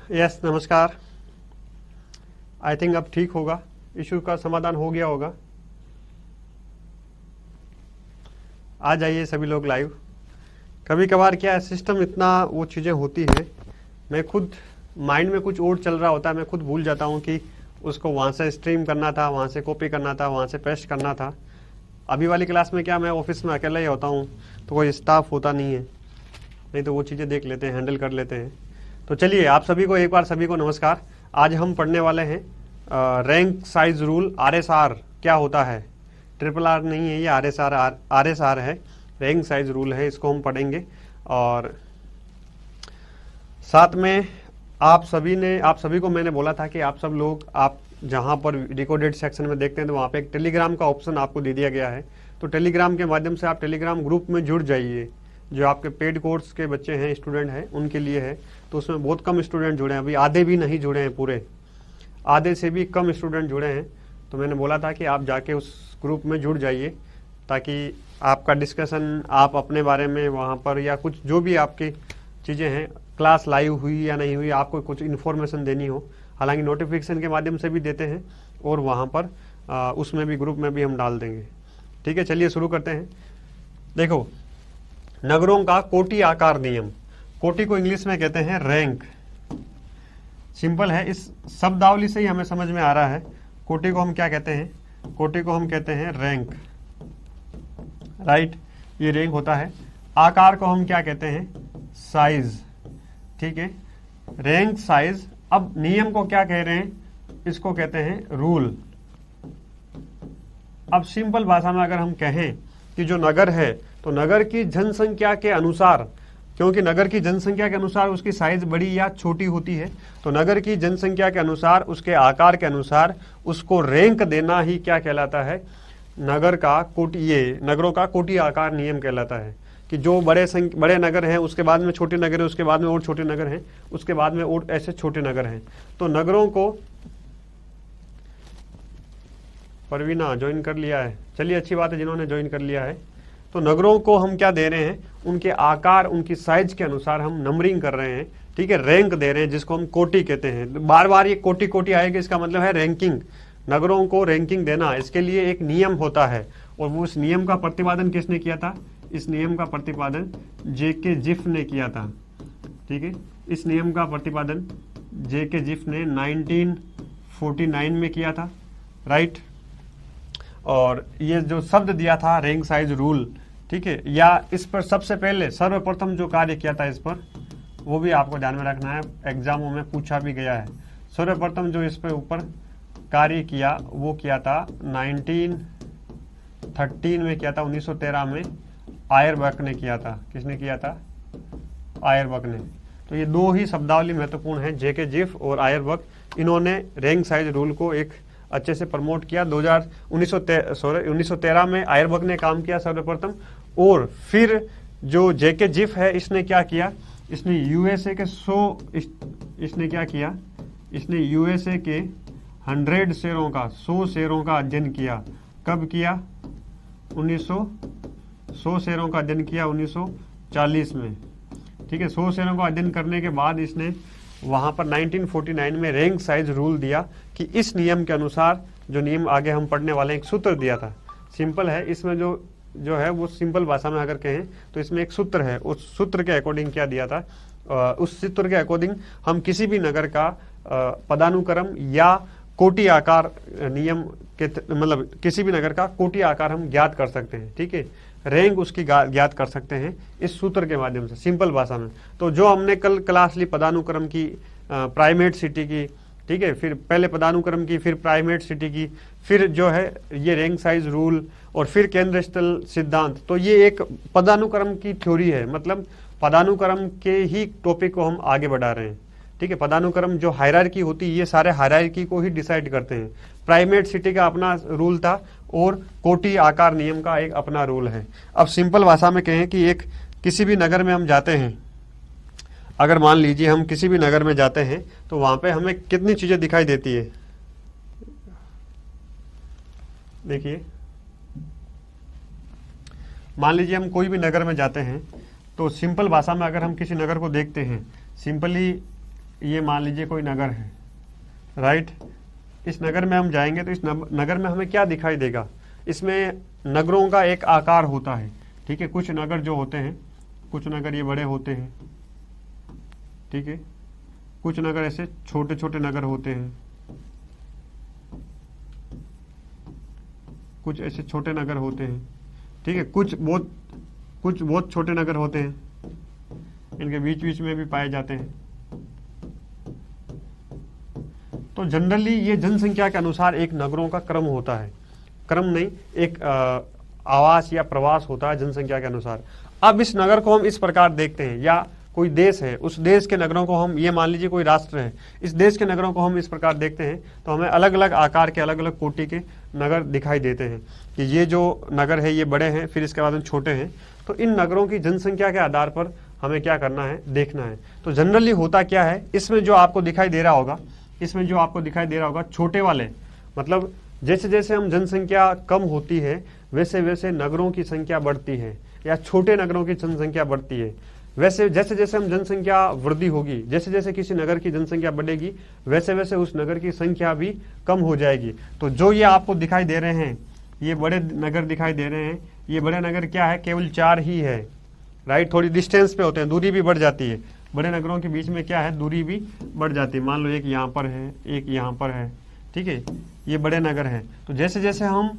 Yes नमस्कार। I think अब ठीक होगा, इशू का समाधान हो गया होगा। आ जाइए सभी लोग लाइव। कभी कभार क्या है, सिस्टम इतना वो चीज़ें होती है, मैं खुद माइंड में कुछ और चल रहा होता है, मैं खुद भूल जाता हूँ कि उसको वहाँ से स्ट्रीम करना था, वहाँ से कॉपी करना था, वहाँ से पेस्ट करना था। अभी वाली क्लास में क्या मैं ऑफिस में अकेला ही होता हूँ, तो कोई स्टाफ होता नहीं है, नहीं तो वो चीज़ें देख लेते हैं, हैंडल कर लेते हैं। तो चलिए आप सभी को एक बार सभी को नमस्कार। आज हम पढ़ने वाले हैं रैंक साइज रूल, RSR क्या होता है। RRR नहीं है ये, RSR है, रैंक साइज रूल है, इसको हम पढ़ेंगे। और साथ में आप सभी को मैंने बोला था कि आप सब लोग, आप जहाँ पर रिकॉर्डेड सेक्शन में देखते हैं तो वहाँ पे एक टेलीग्राम का ऑप्शन आपको दे दिया गया है। तो टेलीग्राम के माध्यम से आप टेलीग्राम ग्रुप में जुड़ जाइए। जो आपके पेड कोर्स के बच्चे हैं, स्टूडेंट हैं, उनके लिए है। तो उसमें बहुत कम स्टूडेंट जुड़े हैं, अभी आधे भी नहीं जुड़े हैं, पूरे आधे से भी कम स्टूडेंट जुड़े हैं। तो मैंने बोला था कि आप जाके उस ग्रुप में जुड़ जाइए, ताकि आपका डिस्कशन, आप अपने बारे में वहाँ पर, या कुछ जो भी आपकी चीज़ें हैं, क्लास लाइव हुई या नहीं हुई, आपको कुछ इन्फॉर्मेशन देनी हो, हालांकि नोटिफिकेशन के माध्यम से भी देते हैं, और वहाँ पर उसमें भी, ग्रुप में भी हम डाल देंगे। ठीक है, चलिए शुरू करते हैं। देखो, नगरों का कोटि आकार नियम, कोटि को इंग्लिश में कहते हैं रैंक। सिंपल है, इस शब्दावली से ही हमें समझ में आ रहा है। कोटि को हम क्या कहते हैं? कोटि को हम कहते हैं रैंक, राइट, ये रैंक होता है। आकार को हम क्या कहते हैं? साइज, ठीक है, रैंक साइज। अब नियम को क्या कह रहे हैं? इसको कहते हैं रूल। अब सिंपल भाषा में अगर हम कहें कि जो नगर है, तो नगर की जनसंख्या के अनुसार, क्योंकि नगर की जनसंख्या के अनुसार उसकी साइज बड़ी या छोटी होती है, तो नगर की जनसंख्या के अनुसार, उसके आकार के अनुसार उसको रैंक देना ही क्या कहलाता है? नगर का कोटि, ये नगरों का कोटि आकार नियम कहलाता है। कि जो बड़े नगर हैं, उसके बाद में छोटे नगर हैं, उसके बाद में और छोटे नगर हैं, उसके बाद में और ऐसे छोटे नगर हैं। तो नगरों को, परवीना ज्वाइन कर लिया है, चलिए अच्छी बात है जिन्होंने ज्वाइन कर लिया है। तो नगरों को हम क्या दे रहे हैं? उनके आकार, उनकी साइज के अनुसार हम नंबरिंग कर रहे हैं, ठीक है, रैंक दे रहे हैं, जिसको हम कोटि कहते हैं। बार बार ये कोटि कोटि आएगा, इसका मतलब है रैंकिंग, नगरों को रैंकिंग देना। इसके लिए एक नियम होता है, और वो उस नियम का प्रतिपादन किसने किया था? इस नियम का प्रतिपादन JK जिफ ने किया था, ठीक है। इस नियम का प्रतिपादन JK जिफ ने 1949 में किया था, राइट। और ये जो शब्द दिया था रैंक साइज रूल, ठीक है, या इस पर सबसे पहले सर्वप्रथम जो कार्य किया था, इस पर, वो भी आपको ध्यान में रखना है, एग्जामों में पूछा भी गया है। सर्वप्रथम जो इस पर ऊपर कार्य किया, वो किया था 1913 में किया था, 1913 में आयरबर्ग ने किया था। किसने किया था? आयरबर्ग ने। तो ये दो ही शब्दावली महत्वपूर्ण है, JK जिफ और आयरबर्ग। इन्होंने रैंक साइज रूल को एक अच्छे से प्रमोट किया। 1913 में आयरबर्ग ने काम किया सर्वप्रथम, और फिर जो JK जिफ है, इसने क्या किया? इसने USA के 100 के 100 शेयरों का, 100 शेयरों का अध्ययन किया। कब किया? 100 शेयरों का अध्ययन किया 1940 में, ठीक है। 100 शेयरों का अध्ययन करने के बाद इसने वहाँ पर 1949 में रैंक साइज रूल दिया, कि इस नियम के अनुसार, जो नियम आगे हम पढ़ने वाले हैं, एक सूत्र दिया था। सिंपल है, इसमें जो है वो सिंपल भाषा में अगर कहें तो इसमें एक सूत्र है। उस सूत्र के अकॉर्डिंग क्या दिया था? उस सूत्र के अकॉर्डिंग हम किसी भी नगर का पदानुक्रम या कोटि आकार नियम के, मतलब किसी भी नगर का कोटि आकार हम ज्ञात कर सकते हैं, ठीक है, रैंक उसकी ज्ञात कर सकते हैं इस सूत्र के माध्यम से, सिंपल भाषा में। तो जो हमने कल क्लास ली पदानुक्रम की, प्राइमेट सिटी की, ठीक है, फिर पहले पदानुक्रम की, फिर प्राइमेट सिटी की, फिर जो है ये रैंक साइज रूल, और फिर केंद्र स्थल सिद्धांत। तो ये एक पदानुक्रम की थ्योरी है, मतलब पदानुक्रम के ही टॉपिक को हम आगे बढ़ा रहे हैं, ठीक है। पदानुक्रम जो हायरार्की होती है, ये सारे हायरार्की को ही डिसाइड करते हैं। प्राइमेट सिटी का अपना रूल था, और कोटि आकार नियम का एक अपना रूल है। अब सिंपल भाषा में कहें कि एक किसी भी नगर में हम जाते हैं, अगर मान लीजिए हम किसी भी नगर में जाते हैं, तो वहां पे हमें कितनी चीजें दिखाई देती है? देखिए, मान लीजिए हम कोई भी नगर में जाते हैं, तो सिंपल भाषा में अगर हम किसी नगर को देखते हैं, सिंपली ये मान लीजिए कोई नगर है, राइट। इस नगर में हम जाएंगे तो इस नगर में हमें क्या दिखाई देगा, इसमें नगरों का एक आकार होता है, ठीक है। कुछ नगर जो होते हैं, कुछ नगर ये बड़े होते हैं, ठीक है, कुछ नगर ऐसे छोटे छोटे नगर होते हैं, कुछ ऐसे छोटे नगर होते हैं, ठीक है, कुछ बहुत छोटे नगर होते हैं, इनके बीच बीच में भी पाए जाते हैं। तो जनरली ये जनसंख्या के अनुसार एक नगरों का क्रम होता है, क्रम नहीं, एक आवास या प्रवास होता है जनसंख्या के अनुसार। अब इस नगर को हम इस प्रकार देखते हैं, या कोई देश है, उस देश के नगरों को हम, ये मान लीजिए कोई राष्ट्र है, इस देश के नगरों को हम इस प्रकार देखते हैं, तो हमें अलग अलग आकार के अलग अलग कोटि के नगर दिखाई देते हैं कि ये जो नगर है ये बड़े हैं, फिर इसके बाद में छोटे हैं। तो इन नगरों की जनसंख्या के आधार पर हमें क्या करना है, देखना है। तो जनरली होता क्या है, इसमें जो आपको दिखाई दे रहा होगा, इसमें जो आपको दिखाई दे रहा होगा छोटे वाले, मतलब जैसे जैसे हम जनसंख्या कम होती है वैसे वैसे नगरों की संख्या बढ़ती है, या छोटे नगरों की जनसंख्या बढ़ती है। वैसे जैसे जैसे हम जनसंख्या वृद्धि होगी, जैसे जैसे किसी नगर की जनसंख्या बढ़ेगी, वैसे वैसे उस नगर की संख्या भी कम हो जाएगी। तो जो ये आपको दिखाई दे रहे हैं, ये बड़े नगर दिखाई दे रहे हैं, ये बड़े नगर क्या है, केवल 4 ही है, राइट। थोड़ी डिस्टेंस पे होते हैं, दूरी भी बढ़ जाती है, बड़े नगरों के बीच में क्या है, दूरी भी बढ़ जाती है। मान लो एक यहाँ पर है, एक यहाँ पर है, ठीक है, ये बड़े नगर हैं। तो जैसे जैसे हम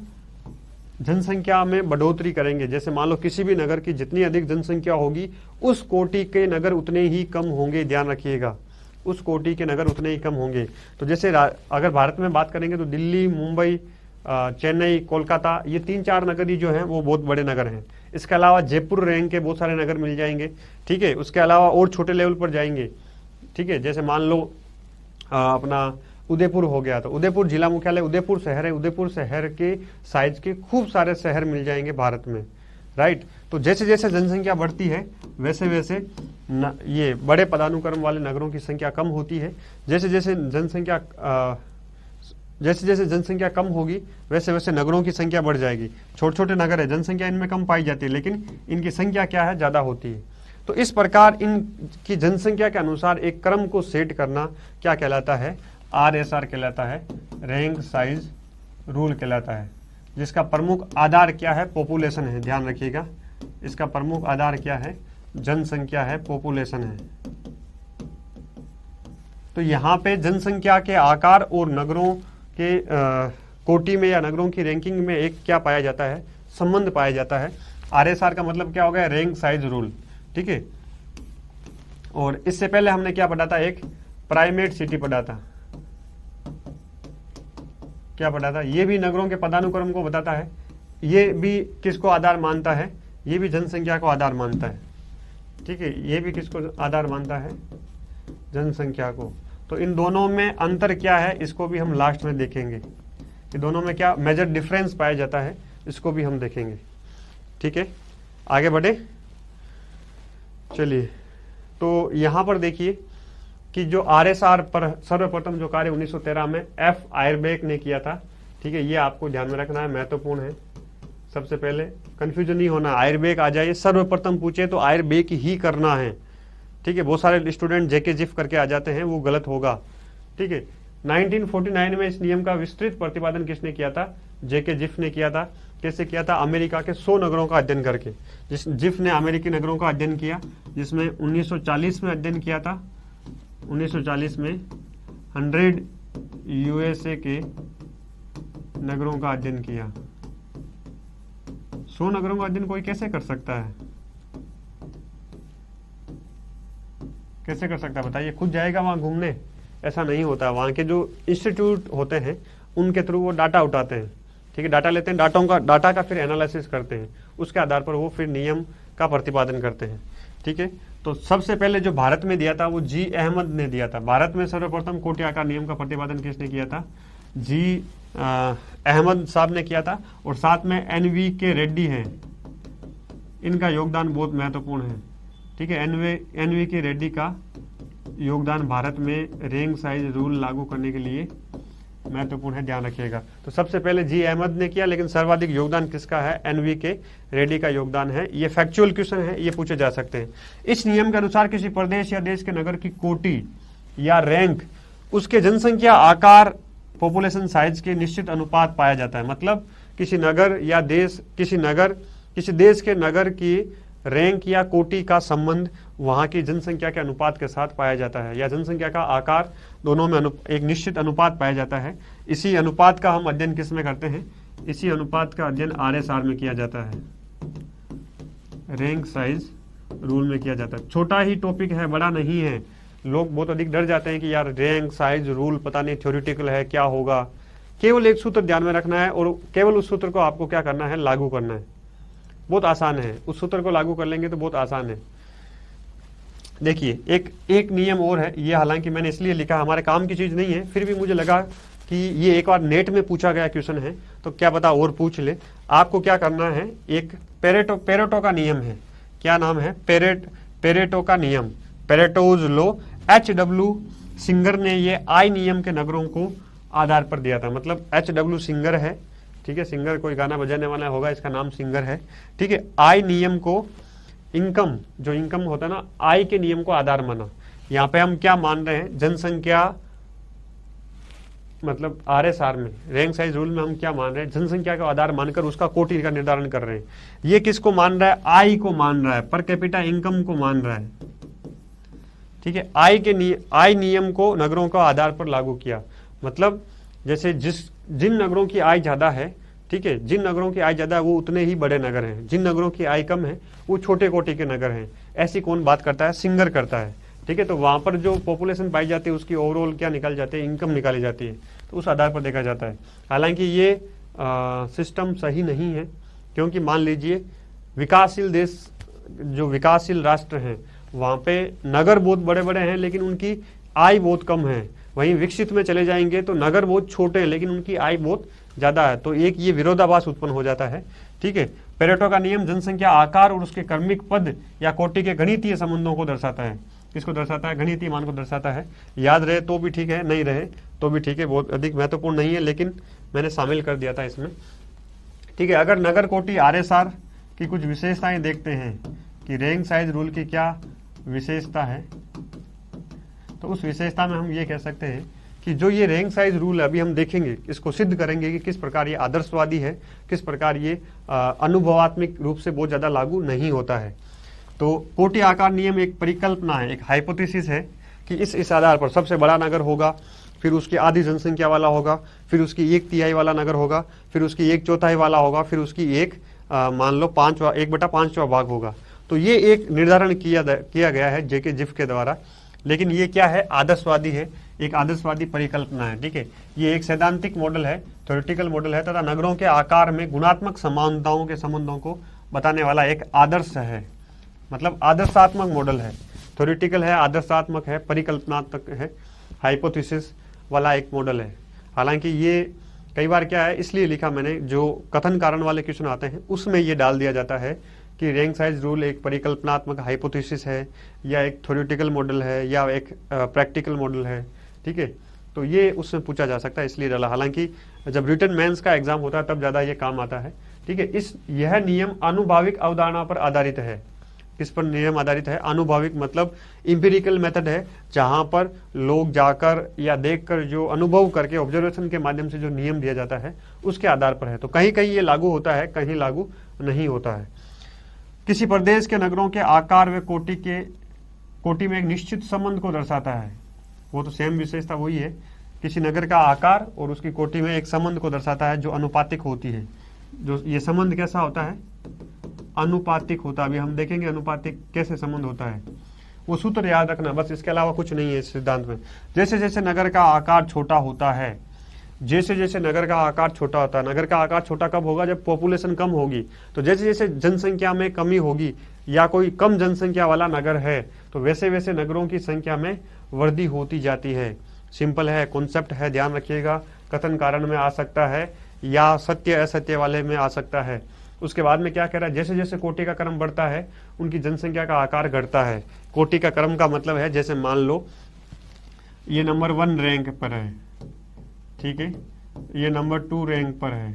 जनसंख्या में बढ़ोतरी करेंगे, जैसे मान लो किसी भी नगर की जितनी अधिक जनसंख्या होगी, उस कोटि के नगर उतने ही कम होंगे, ध्यान रखिएगा, उस कोटि के नगर उतने ही कम होंगे। तो जैसे अगर भारत में बात करेंगे तो दिल्ली, मुंबई, चेन्नई, कोलकाता, ये 3-4 नगर ही जो हैं वो बहुत बड़े नगर हैं। इसके अलावा जयपुर रैंक के बहुत सारे नगर मिल जाएंगे, ठीक है। उसके अलावा और छोटे लेवल पर जाएंगे, ठीक है, जैसे मान लो अपना उदयपुर हो गया, तो उदयपुर जिला मुख्यालय उदयपुर शहर है, उदयपुर शहर के साइज के खूब सारे शहर मिल जाएंगे भारत में, राइट। तो जैसे जैसे जनसंख्या बढ़ती है वैसे वैसे ये बड़े पदानुक्रम वाले नगरों की संख्या कम होती है। जैसे जैसे जनसंख्या कम होगी वैसे वैसे नगरों की संख्या बढ़ जाएगी। छोटे छोटे नगर है, जनसंख्या इनमें कम पाई जाती है, लेकिन इनकी संख्या क्या है, ज़्यादा होती है। तो इस प्रकार इनकी जनसंख्या के अनुसार एक क्रम को सेट करना क्या कहलाता है, RSR कहलाता है, रैंक साइज रूल कहलाता है, जिसका प्रमुख आधार क्या है, पॉपुलेशन है। ध्यान रखिएगा, इसका प्रमुख आधार क्या है, जनसंख्या है, पॉपुलेशन है। तो यहाँ पे जनसंख्या के आकार और नगरों के कोटि में या नगरों की रैंकिंग में एक क्या पाया जाता है, संबंध पाया जाता है। RSR का मतलब क्या हो गया, रैंक साइज रूल, ठीक है। और इससे पहले हमने क्या पढ़ा था, एक प्राइमेट सिटी पढ़ा था, क्या पढ़ा था, ये भी नगरों के पदानुक्रम को बताता है, ये भी किसको आधार मानता है, ये भी जनसंख्या को आधार मानता है, ठीक है, ये भी किसको आधार मानता है, जनसंख्या को। तो इन दोनों में अंतर क्या है, इसको भी हम लास्ट में देखेंगे, ये दोनों में क्या मेजर डिफरेंस पाया जाता है, इसको भी हम देखेंगे, ठीक है। आगे बढ़े, चलिए। तो यहाँ पर देखिए कि जो RSR पर सर्वप्रथम जो कार्य 1913 में F. आयरबैक ने किया था, ठीक है, ये आपको ध्यान में रखना है, महत्वपूर्ण है। सबसे पहले कंफ्यूजन नहीं होना, आयरबैक आ जाए, सर्वप्रथम पूछे तो आयरबैक ही करना है, ठीक है। बहुत सारे स्टूडेंट जेके जिफ करके आ जाते हैं, वो गलत होगा, ठीक है। 1949 में इस नियम का विस्तृत प्रतिपादन किसने किया था, जेके जिफ ने किया था। कैसे किया था, अमेरिका के 100 नगरों का अध्ययन करके। जिफ ने अमेरिकी नगरों का अध्ययन किया, जिसमें 1940 में अध्ययन किया था, 1940 में 100 USA के नगरों का अध्ययन किया। 100 नगरों का अध्ययन कोई कैसे कर सकता है, कैसे कर सकता है बताइए, खुद जाएगा वहां घूमने, ऐसा नहीं होता। वहां के जो इंस्टीट्यूट होते हैं उनके थ्रू वो डाटा उठाते हैं, ठीक है, डाटा लेते हैं, डाटा का फिर एनालिसिस करते हैं, उसके आधार पर वो फिर नियम का प्रतिपादन करते हैं, ठीक है। तो सबसे पहले जो भारत में दिया था वो जी अहमद ने दिया था। भारत में सर्वप्रथम कोटि आकार नियम का प्रतिपादन किसने किया था, जी अहमद साहब ने किया था। और साथ में NV.K. रेड्डी हैं, इनका योगदान बहुत महत्वपूर्ण है, ठीक है। NV.K. रेड्डी का योगदान भारत में रैंक साइज रूल लागू करने के लिए महत्वपूर्ण है, ध्यान रखिएगा। तो सबसे पहले जी अहमद ने किया, लेकिन सर्वाधिक योगदान किसका है, NV.K. रेड्डी का योगदान है। ये फैक्चुअल क्वेश्चन है, ये पूछे जा सकते हैं। इस नियम के अनुसार किसी प्रदेश या देश के नगर की कोटि या रैंक, उसके जनसंख्या आकार पॉपुलेशन साइज के निश्चित अनुपात पाया जाता है। मतलब किसी नगर या देश, किसी देश के नगर की रैंक या कोटि का संबंध वहां की जनसंख्या के अनुपात के साथ पाया जाता है, या जनसंख्या का आकार, दोनों में एक निश्चित अनुपात पाया जाता है। इसी अनुपात का हम अध्ययन किस में करते हैं? इसी अनुपात का अध्ययन RSR में किया जाता है, रैंक साइज रूल में किया जाता है। छोटा ही टॉपिक है, बड़ा नहीं है। लोग बहुत अधिक डर जाते हैं कि यार रैंक साइज रूल पता नहीं थ्योरेटिकल है, क्या होगा। केवल एक सूत्र ध्यान में रखना है और केवल उस सूत्र को आपको क्या करना है? लागू करना है। बहुत आसान है, उस सूत्र को लागू कर लेंगे तो बहुत आसान है। देखिए एक नियम और है, ये हालांकि मैंने इसलिए लिखा, हमारे काम की चीज नहीं है, फिर भी मुझे लगा कि ये एक बार नेट में पूछा गया क्वेश्चन है तो क्या पता और पूछ ले। आपको क्या करना है? एक पेरेटो का नियम है। क्या नाम है? पेरेटो का नियम, पेरेटोज लॉ। HW सिंगर ने ये आई नियम के नगरों को आधार पर दिया था। मतलब HW सिंगर है, ठीक है, सिंगर कोई गाना बजाने वाला होगा, इसका नाम सिंगर है, ठीक है। आई नियम को इनकम, जो इनकम होता है ना, आई के नियम को आधार माना। यहाँ पे हम क्या मान रहे हैं? जनसंख्या, मतलब RSR में, रैंक साइज रूल में हम क्या मान रहे हैं? जनसंख्या का आधार मानकर उसका कोटि का निर्धारण कर रहे हैं। ये किसको मान रहा है? आई को मान रहा है, पर कैपिटा इनकम को मान रहा है, ठीक है। आई नियम को नगरों का आधार पर लागू किया। मतलब जैसे जिन नगरों की आय ज्यादा है, ठीक है, जिन नगरों की आय ज्यादा है वो उतने ही बड़े नगर हैं, जिन नगरों की आय कम है वो छोटे कोटि के नगर हैं। ऐसी कौन बात करता है? सिंगर करता है, ठीक है। तो वहां पर जो पॉपुलेशन पाई जाती है उसकी ओवरऑल क्या निकाल जाती है? इनकम निकाली जाती है, तो उस आधार पर देखा जाता है। हालांकि ये सिस्टम सही नहीं है, क्योंकि मान लीजिए विकासशील देश, जो विकासशील राष्ट्र हैं, वहां पे नगर बहुत बड़े बड़े हैं लेकिन उनकी आय बहुत कम है। वहीं विकसित में चले जाएंगे तो नगर बहुत छोटे हैं लेकिन उनकी आय बहुत ज्यादा है। तो एक ये विरोधाभास उत्पन्न हो जाता है, ठीक है। पेरेटो का नियम जनसंख्या आकार और उसके क्रमिक पद या कोटि के गणितीय संबंधों को दर्शाता है। किसको दर्शाता है? गणितीय मान को दर्शाता है। याद रहे तो भी ठीक है, नहीं रहे तो भी ठीक है, बहुत अधिक महत्वपूर्ण नहीं है, लेकिन मैंने शामिल कर दिया था इसमें, ठीक है। अगर नगर कोटि RSR की कुछ विशेषताएं देखते हैं कि रैंक साइज रूल की क्या विशेषता है, तो उस विशेषता में हम ये कह सकते हैं कि जो ये रैंक साइज रूल है, अभी हम देखेंगे, इसको सिद्ध करेंगे कि किस प्रकार ये आदर्शवादी है, किस प्रकार ये अनुभवात्मक रूप से बहुत ज्यादा लागू नहीं होता है। तो कोटि आकार नियम एक परिकल्पना है, एक हाइपोथेसिस है कि इस आधार पर सबसे बड़ा नगर होगा, फिर उसकी आधी जनसंख्या वाला होगा, फिर उसकी 1/3 वाला नगर होगा, फिर उसकी 1/4 वाला होगा, फिर उसकी मान लो 1/5 भाग होगा। तो ये एक निर्धारण किया गया है जेके जिफ के द्वारा। लेकिन ये क्या है? आदर्शवादी है, एक आदर्शवादी परिकल्पना है, ठीक है। ये एक सैद्धांतिक मॉडल है, थ्योरेटिकल मॉडल है, तथा नगरों के आकार में गुणात्मक समानताओं के संबंधों को बताने वाला एक आदर्श है। मतलब आदर्शात्मक मॉडल है, थ्योरेटिकल है, आदर्शात्मक है, परिकल्पनात्मक है, हाइपोथेसिस वाला एक मॉडल है। हालांकि ये कई बार क्या है, इसलिए लिखा मैंने, जो कथन कारण वाले क्वेश्चन आते हैं उसमें ये डाल दिया जाता है कि रैंक साइज रूल एक परिकल्पनात्मक हाइपोथेसिस है, या एक थ्योरेटिकल मॉडल है, या एक प्रैक्टिकल मॉडल है, ठीक है। तो ये उसमें पूछा जा सकता है, इसलिए डाला। हालांकि जब रिटन मेंस का एग्जाम होता है तब ज्यादा ये काम आता है, ठीक है। यह नियम आनुभाविक अवधारणा पर आधारित है। किस पर नियम आधारित है? आनुभाविक, मतलब इंपेरिकल मेथड है, जहां पर लोग जाकर या देखकर, जो अनुभव करके, ऑब्जर्वेशन के माध्यम से जो नियम दिया जाता है उसके आधार पर है। तो कहीं कहीं ये लागू होता है, कहीं लागू नहीं होता है। किसी प्रदेश के नगरों के आकार व कोटि में एक निश्चित संबंध को दर्शाता है। वो तो सेम विशेषता वही है, किसी नगर का आकार और उसकी कोटि में एक संबंध को दर्शाता है जो अनुपातिक होती है। जो ये संबंध कैसा होता है? अनुपातिक होता है। अभी हम देखेंगे अनुपातिक कैसे संबंध होता है। वो सूत्र याद रखना बस, इसके अलावा कुछ नहीं है इस सिद्धांत में। जैसे जैसे नगर का आकार छोटा होता है, जैसे जैसे नगर का आकार छोटा होता है, नगर का आकार छोटा कब होगा? जब पॉपुलेशन कम होगी। तो जैसे जैसे जनसंख्या में कमी होगी या कोई कम जनसंख्या वाला नगर है तो वैसे वैसे नगरों की संख्या में वृद्धि होती जाती है। सिंपल है, कॉन्सेप्ट है, ध्यान रखिएगा। कथन कारण में आ सकता है या सत्य असत्य वाले में आ सकता है। उसके बाद में क्या कह रहा है? जैसे जैसे कोटि का क्रम बढ़ता है उनकी जनसंख्या का आकार घटता है। कोटि का क्रम का मतलब है, जैसे मान लो ये नंबर 1 रैंक पर है, ठीक है, ये नंबर 2 रैंक पर है,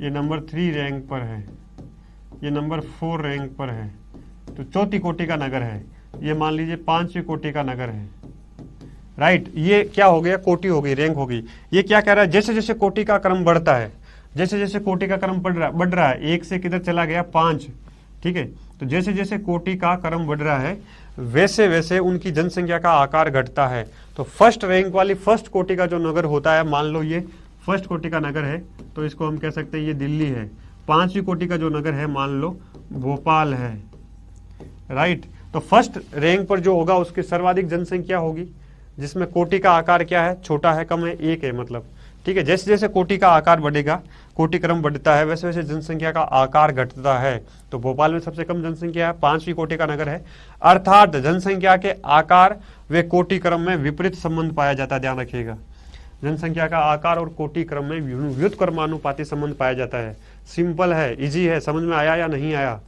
ये नंबर 3 रैंक पर है, ये नंबर 4 रैंक पर है। तो चौथी कोटि का नगर है, ये मान लीजिए 5वीं कोटि का नगर है। राइट। ये क्या हो गया, कोटि हो गई, रैंक हो गई। ये क्या कह रहा है, जैसे जैसे कोटि का क्रम बढ़ता है, जैसे जैसे कोटि का क्रम बढ़ रहा है, 1 से किधर चला गया 5, ठीक है। तो जैसे जैसे कोटि का क्रम बढ़ रहा है वैसे वैसे उनकी जनसंख्या का आकार घटता है। तो फर्स्ट रैंक वाली फर्स्ट कोटि का जो नगर होता है, मान लो ये फर्स्ट कोटि का नगर है, तो इसको हम कह सकते हैं ये दिल्ली है। 5वीं कोटि का जो नगर है मान लो भोपाल है, राइट। तो फर्स्ट रैंक पर जो होगा उसकी सर्वाधिक जनसंख्या होगी, जिसमें कोटि का आकार क्या है, छोटा है, कम है, 1 है मतलब, ठीक है। जैसे जैसे कोटि का आकार बढ़ेगा, कोटि क्रम बढ़ता है, वैसे वैसे जनसंख्या का आकार घटता है। तो भोपाल में सबसे कम जनसंख्या है, 5वीं कोटि का नगर है, अर्थात जनसंख्या के आकार व कोटि क्रम में विपरीत संबंध पाया जाता है। ध्यान रखिएगा, जनसंख्या का आकार और कोटि क्रम में व्युत्क्रमानुपाती संबंध पाया जाता है। सिंपल है, इजी है, समझ में आया या नहीं आया,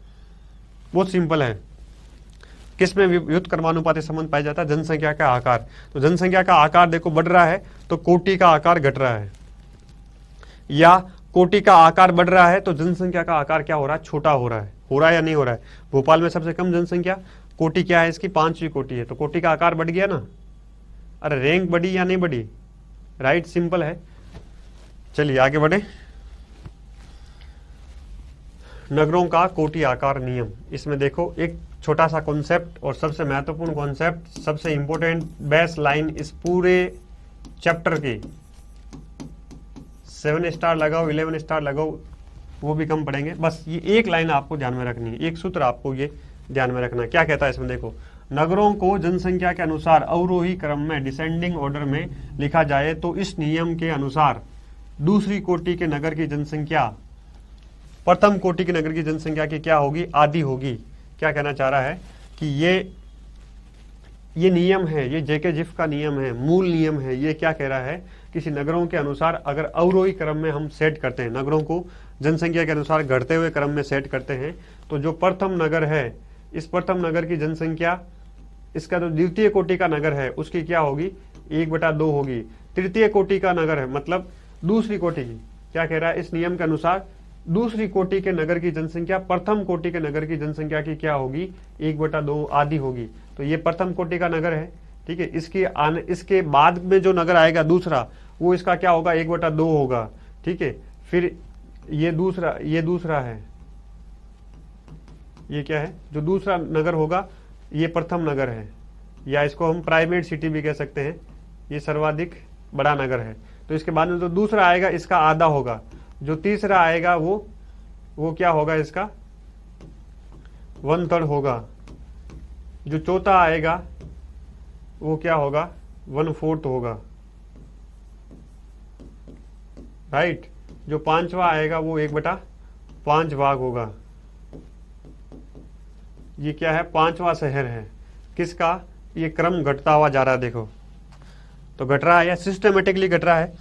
बहुत सिंपल है। किसमें व्युत्क्रमानुपाती संबंध पाया जाता है, जनसंख्या का आकार। तो जनसंख्या का आकार देखो बढ़ रहा है तो कोटि का आकार घट रहा है, या कोटि का आकार बढ़ रहा है तो जनसंख्या का आकार क्या हो रहा है, छोटा हो रहा है या नहीं हो रहा है। भोपाल में सबसे कम जनसंख्या, कोटि क्या है इसकी, 5वीं कोटि है, तो कोटि का आकार बढ़ गया ना। अरे रैंक बढ़ी या नहीं बढ़ी, राइट, सिंपल है। चलिए आगे बढ़े। नगरों का कोटि आकार नियम, इसमें देखो एक छोटा सा कॉन्सेप्ट और सबसे महत्वपूर्ण कॉन्सेप्ट, सबसे इंपॉर्टेंट बेस लाइन इस पूरे चैप्टर की। 7 स्टार लगाओ, 11 स्टार लगाओ, वो भी कम पड़ेंगे। बस ये एक लाइन आपको ध्यान में रखनी है, एक सूत्र आपको ये ध्यान में रखना है। क्या कहता है इसमें, देखो, नगरों को जनसंख्या के अनुसार अवरोही क्रम में डिसेंडिंग ऑर्डर में लिखा जाए तो इस नियम के अनुसार दूसरी कोटि के नगर की जनसंख्या प्रथम कोटि के नगर की जनसंख्या की क्या होगी, आधी होगी। क्या कहना चाह रहा है कि ये नियम है, ये जेके जिफ का नियम है, मूल नियम है। ये क्या कह रहा है, किसी नगरों के अनुसार अगर अवरोही क्रम में हम सेट करते हैं, नगरों को जनसंख्या के अनुसार घटते हुए क्रम में सेट करते हैं, तो जो प्रथम नगर है, इस प्रथम नगर की जनसंख्या, इसका जो द्वितीय कोटि का नगर है उसकी क्या होगी, 1/2 होगी। तृतीय कोटि का नगर है मतलब दूसरी कोटि की, क्या कह रहा है, इस नियम के अनुसार दूसरी कोटि के नगर की जनसंख्या प्रथम कोटि के नगर की जनसंख्या की क्या होगी, 1/2 आधी होगी। तो ये प्रथम कोटि का नगर है, ठीक है। इसके बाद में जो नगर आएगा दूसरा, वो इसका क्या होगा, 1/2 होगा, ठीक है। फिर ये दूसरा है, ये क्या है, जो दूसरा नगर होगा ये प्रथम नगर है, या इसको हम प्राइमेट सिटी भी कह सकते हैं, ये सर्वाधिक बड़ा नगर है। तो इसके बाद में जो दूसरा आएगा इसका आधा होगा, जो तीसरा आएगा वो क्या होगा, इसका 1/3 होगा, जो चौथा आएगा वो क्या होगा, 1/4 होगा, राइट। जो 5वां आएगा वो 1/5 भाग होगा। ये क्या है, 5वां शहर है, किसका, ये क्रम घटता हुआ जा रहा है, देखो तो घट रहा है या सिस्टमेटिकली घट रहा है,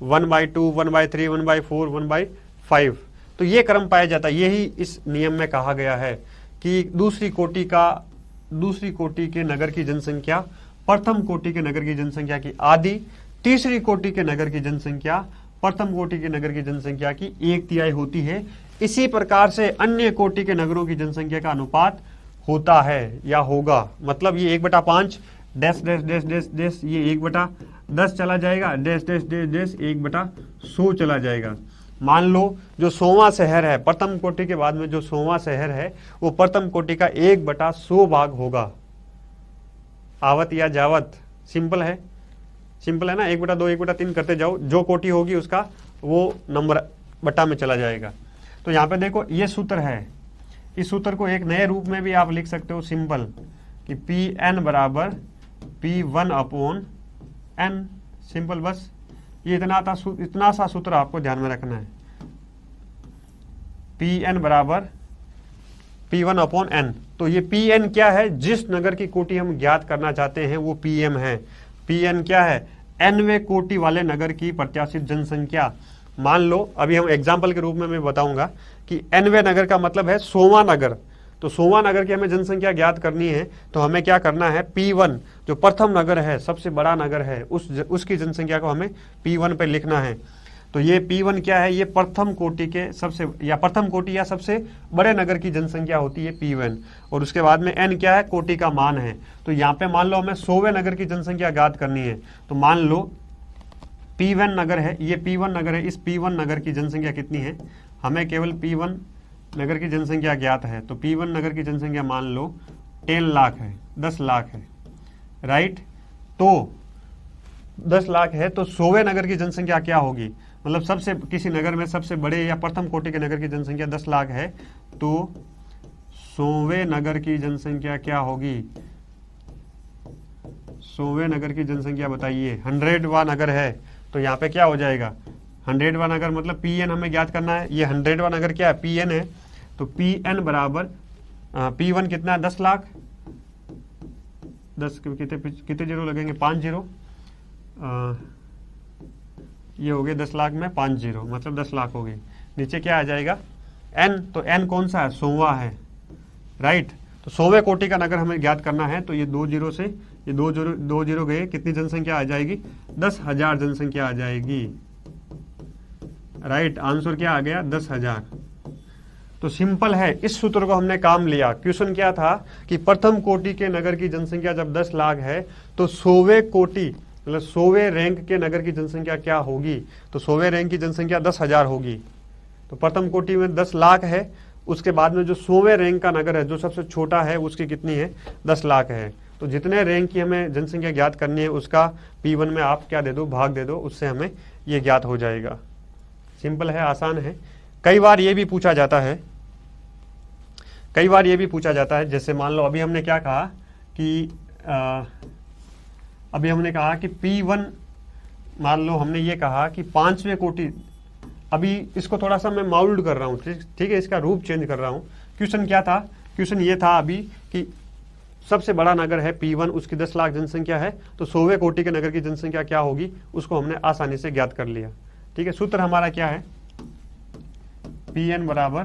1/2, 1/3, 1/4, 1/5। तो ये क्रम पाया जाता है। यही इस नियम में कहा गया है कि दूसरी कोटि के नगर की जनसंख्या प्रथम कोटि के नगर की जनसंख्या की आधी, तीसरी कोटि के नगर की जनसंख्या प्रथम कोटि के नगर की जनसंख्या की 1/3 होती है। इसी प्रकार से अन्य कोटि के नगरों की जनसंख्या का अनुपात होता है या होगा। मतलब ये 1/5 dash dash dash dash dash, ये 1/10 चला जाएगा, डैश डैश डैश डैश 1/100 चला जाएगा। मान लो जो 100वां शहर है, प्रथम कोटि के बाद में जो 100वां शहर है वो प्रथम कोटि का 1/100 भाग होगा। आवत या जावत, सिंपल है ना, 1/2, 1/3 करते जाओ, जो कोटि होगी उसका वो नंबर बटा में चला जाएगा। तो यहाँ पे देखो ये सूत्र है, इस सूत्र को एक नए रूप में भी आप लिख सकते हो, सिंपल, कि Pn बराबर P1/n, सिंपल। बस ये इतना सा सूत्र आपको ध्यान में रखना है, Pn बराबर P1/n। तो ये Pn क्या है, जिस नगर की कोटि हम ज्ञात करना चाहते हैं वो Pm है। Pn क्या है, nवें कोटि वाले नगर की प्रत्याशित जनसंख्या। मान लो अभी हम एग्जाम्पल के रूप में मैं बताऊंगा कि nवें नगर का मतलब है 100वां नगर। तो 100वां नगर की हमें जनसंख्या ज्ञात करनी है तो हमें क्या करना है, P1 जो प्रथम नगर है, सबसे बड़ा नगर है, उसकी जनसंख्या को हमें P1 पे लिखना है। तो ये P1 क्या है, ये प्रथम कोटि के सबसे या प्रथम कोटि या सबसे बड़े नगर की जनसंख्या होती है P1, और उसके बाद में n क्या है, कोटि का मान है। तो यहाँ पे मान लो हमें 100वें नगर की जनसंख्या ज्ञात करनी है, तो मान लो P1 नगर है, ये P1 नगर है, इस P1 नगर की जनसंख्या कितनी है, हमें केवल P1 नगर की जनसंख्या ज्ञात है। तो P1 नगर की जनसंख्या मान लो 10 लाख है, 10 लाख है, राइट। तो 10 लाख है, तो 100वें नगर की जनसंख्या क्या होगी, मतलब सबसे किसी नगर में सबसे बड़े या प्रथम कोटि के नगर की जनसंख्या 10 लाख है, तो 100वें नगर की जनसंख्या क्या होगी, 100वें नगर की जनसंख्या बताइए। 100वां नगर है, तो यहाँ पे क्या हो जाएगा, 100वां नगर मतलब Pn हमें ज्ञात करना है। ये 100वां नगर क्या है, Pn है। तो Pn बराबर P1 कितना है, 10 लाख, 10 कितने जीरो लगेंगे, 5 जीरो, ये हो गए 10 लाख में 5 जीरो, मतलब 10 लाख हो गई। नीचे क्या आ जाएगा, n, तो n कौन सा है, 100वां है, राइट। तो 100वें कोटि का नगर हमें ज्ञात करना है, तो ये 2 जीरो से ये 2 जीरो गए, कितनी जनसंख्या आ जाएगी, 10,000 जनसंख्या आ जाएगी, राइट। आंसर क्या आ गया, 10,000। तो सिंपल है, इस सूत्र को हमने काम लिया। क्वेश्चन क्या था कि प्रथम कोटि के नगर की जनसंख्या जब 10 लाख है, तो 100वें कोटि मतलब 100वें रैंक के नगर की जनसंख्या क्या होगी, तो 100वें रैंक की जनसंख्या 10,000 होगी। तो प्रथम कोटि में 10 लाख है, उसके बाद में जो 100वें रैंक का नगर है, जो सबसे छोटा है, उसकी कितनी है, 10 लाख है। तो जितने रैंक की हमें जनसंख्या ज्ञात करनी है, उसका P1 में आप क्या दे दो, भाग दे दो, उससे हमें ये ज्ञात हो जाएगा। सिंपल है, आसान है। कई बार ये भी पूछा जाता है, कई बार ये भी पूछा जाता है, जैसे मान लो अभी हमने क्या कहा कि अभी हमने कहा कि P1, मान लो हमने ये कहा कि 5वें कोटि, अभी इसको थोड़ा सा मैं माउल्ड कर रहा हूँ, ठीक है, इसका रूप चेंज कर रहा हूँ। क्वेश्चन क्या था, क्वेश्चन ये था अभी कि सबसे बड़ा नगर है P1, उसकी 10 लाख जनसंख्या है, तो 100वें कोटि के नगर की जनसंख्या क्या होगी, उसको हमने आसानी से ज्ञात कर लिया। ठीक है, सूत्र हमारा क्या है, Pn बराबर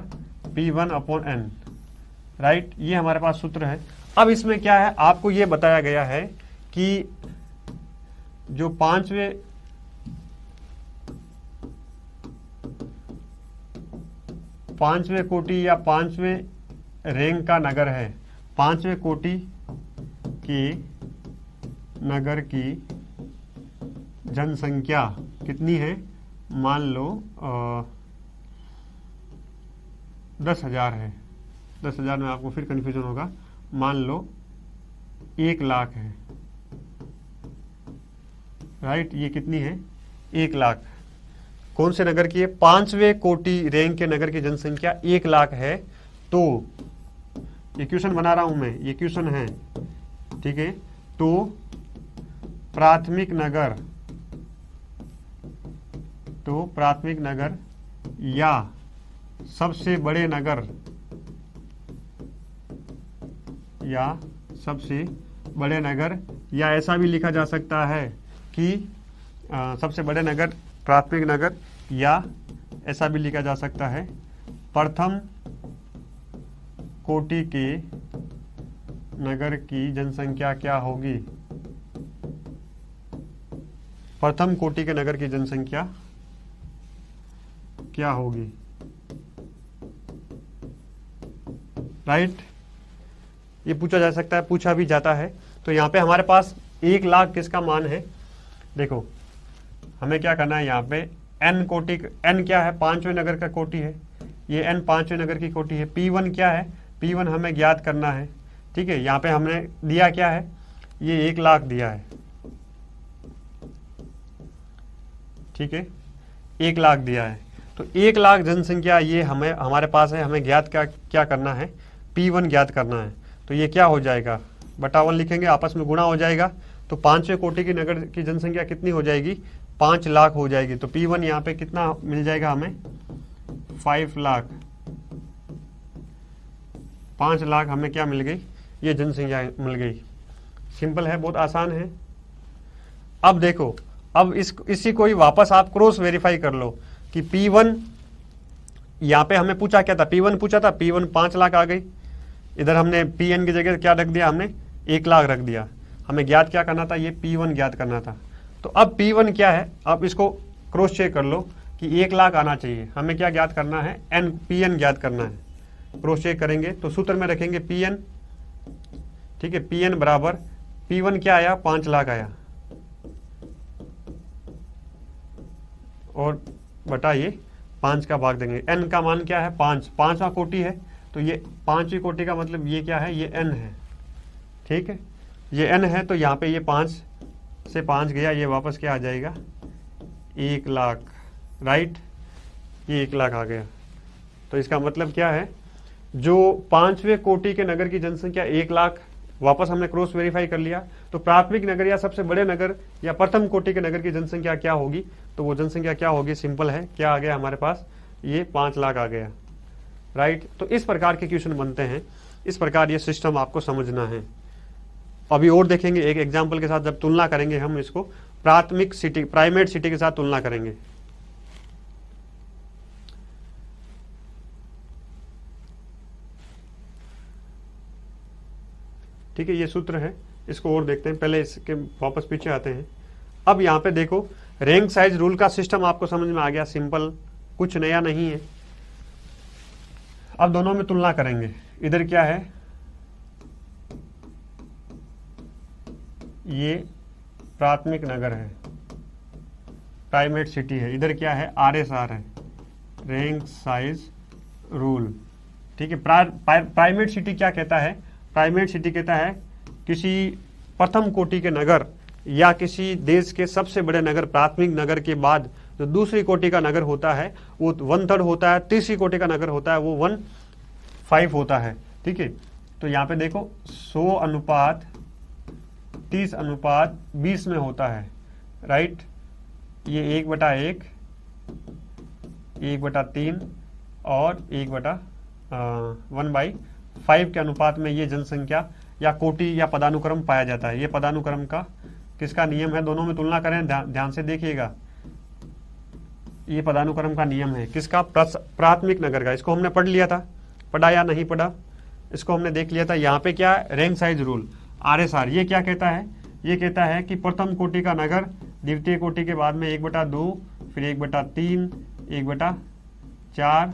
P1/n, राइट। ये हमारे पास सूत्र है। अब इसमें क्या है, आपको ये बताया गया है कि जो पांचवें कोटि या 5वें रैंक का नगर है, 5वें कोटि के नगर की जनसंख्या कितनी है, मान लो 10,000 है। 10,000 में आपको फिर कन्फ्यूजन होगा, मान लो 1 लाख है, राइट। ये कितनी है, 1 लाख। कौन से नगर की है, 5वें कोटि रैंक के नगर की जनसंख्या 1 लाख है। तो ये क्वेश्चन बना रहा हूं मैं, ये क्वेश्चन है, ठीक है। तो प्राथमिक नगर या सबसे बड़े नगर या ऐसा भी लिखा जा सकता है कि सबसे बड़े नगर प्राथमिक नगर, या ऐसा भी लिखा जा सकता है प्रथम कोटि के नगर की जनसंख्या क्या होगी, प्रथम कोटि के नगर की जनसंख्या क्या होगी, राइट। ये पूछा जा सकता है, पूछा भी जाता है। तो यहाँ पे हमारे पास 1 लाख किसका मान है, देखो हमें क्या करना है, यहाँ पे n कोटि, n क्या है, 5वें नगर का कोटि है, ये n 5वें नगर की कोटि है। P1 क्या है, P1 हमें ज्ञात करना है, ठीक है। यहाँ पे हमने दिया क्या है, ये 1 लाख दिया है, ठीक है, 1 लाख दिया है। तो 1 लाख जनसंख्या ये हमारे पास है, हमें ज्ञात क्या करना है, P1 ज्ञात करना है। तो ये क्या हो जाएगा, बटा 1 लिखेंगे, आपस में गुणा हो जाएगा। तो 5वें कोटि की नगर की जनसंख्या कितनी हो जाएगी, 5 लाख हो जाएगी। तो P1 यहाँ पे कितना मिल जाएगा हमें, 5 लाख। 5 लाख हमें क्या मिल गई, ये जनसंख्या मिल गई। सिंपल है, बहुत आसान है। अब देखो, अब इसी को ही वापस आप क्रॉस वेरीफाई कर लो कि P1, यहाँ पे हमें पूछा क्या था, P1 पूछा था, P1 5 लाख आ गई। इधर हमने Pn की जगह क्या रख दिया, हमने 1 लाख रख दिया। हमें ज्ञात क्या करना था, ये P1 ज्ञात करना था। तो अब P1 क्या है, आप इसको क्रॉस चेक कर लो। कि 1 लाख आना चाहिए। हमें क्या ज्ञात करना है, एन, पी एन ज्ञात करना है। क्रॉस चेक करेंगे तो सूत्र में रखेंगे पी एन, ठीक है, पी एन बराबर P1 क्या आया, 5 लाख आया, और बटा ये 5 का भाग देंगे। n का मान क्या है, 5, 5वां कोटि है, तो ये 5वीं कोटि का मतलब ये क्या है, ये n है, ठीक है, ये n है। तो यहाँ पे ये 5 से 5 गया, ये वापस क्या आ जाएगा, 1 लाख, राइट, ये 1 लाख आ गया। तो इसका मतलब क्या है, जो 5वें कोटि के नगर की जनसंख्या 1 लाख, वापस हमने क्रॉस वेरीफाई कर लिया, तो प्राथमिक नगर या सबसे बड़े नगर या प्रथम कोटि के नगर की जनसंख्या क्या होगी, तो वो जनसंख्या क्या होगी, सिंपल है, क्या आ गया हमारे पास, ये 5 लाख आ गया, राइट। तो इस प्रकार के क्वेश्चन बनते हैं, इस प्रकार ये सिस्टम आपको समझना है। अभी और देखेंगे एक एग्जाम्पल के साथ, जब तुलना करेंगे हम इसको प्राथमिक सिटी, प्राइमेट सिटी के साथ तुलना करेंगे। ठीक है, ये सूत्र है, इसको और देखते हैं, पहले इसके वापस पीछे आते हैं। अब यहाँ पे देखो रैंक साइज रूल का सिस्टम आपको समझ में आ गया, सिंपल, कुछ नया नहीं है। अब दोनों में तुलना करेंगे। इधर क्या है, ये प्राथमिक नगर है, प्राइमेट सिटी है, इधर क्या है, RSR है, रैंक साइज रूल, ठीक है। प्राइमेट सिटी क्या कहता है, प्राइमेट सिटी कहता है किसी प्रथम कोटि के नगर या किसी देश के सबसे बड़े नगर, प्राथमिक नगर के बाद जो दूसरी कोटि का नगर होता है वो 1/3 होता है, तीसरी कोटि का नगर होता है वो 1/5 होता है, ठीक है। तो यहाँ पे देखो 100:30:20 में होता है, राइट। ये 1/1, 1/3 और 1/5 के अनुपात में ये जनसंख्या या कोटि या पदानुक्रम पाया जाता है। ये पदानुक्रम का किसका नियम है, दोनों में तुलना करें, ध्यान से देखिएगा, ये पदानुक्रम का नियम है किसका, प्राथमिक नगर का। इसको हमने पढ़ लिया था, पढ़ा या नहीं पढ़ा, इसको हमने देख लिया था। यहाँ पे क्या है, रैंक साइज रूल, RSR, ये क्या कहता है, ये कहता है कि प्रथम कोटि का नगर द्वितीय कोटि के बाद में 1/2, फिर 1/3, 1/4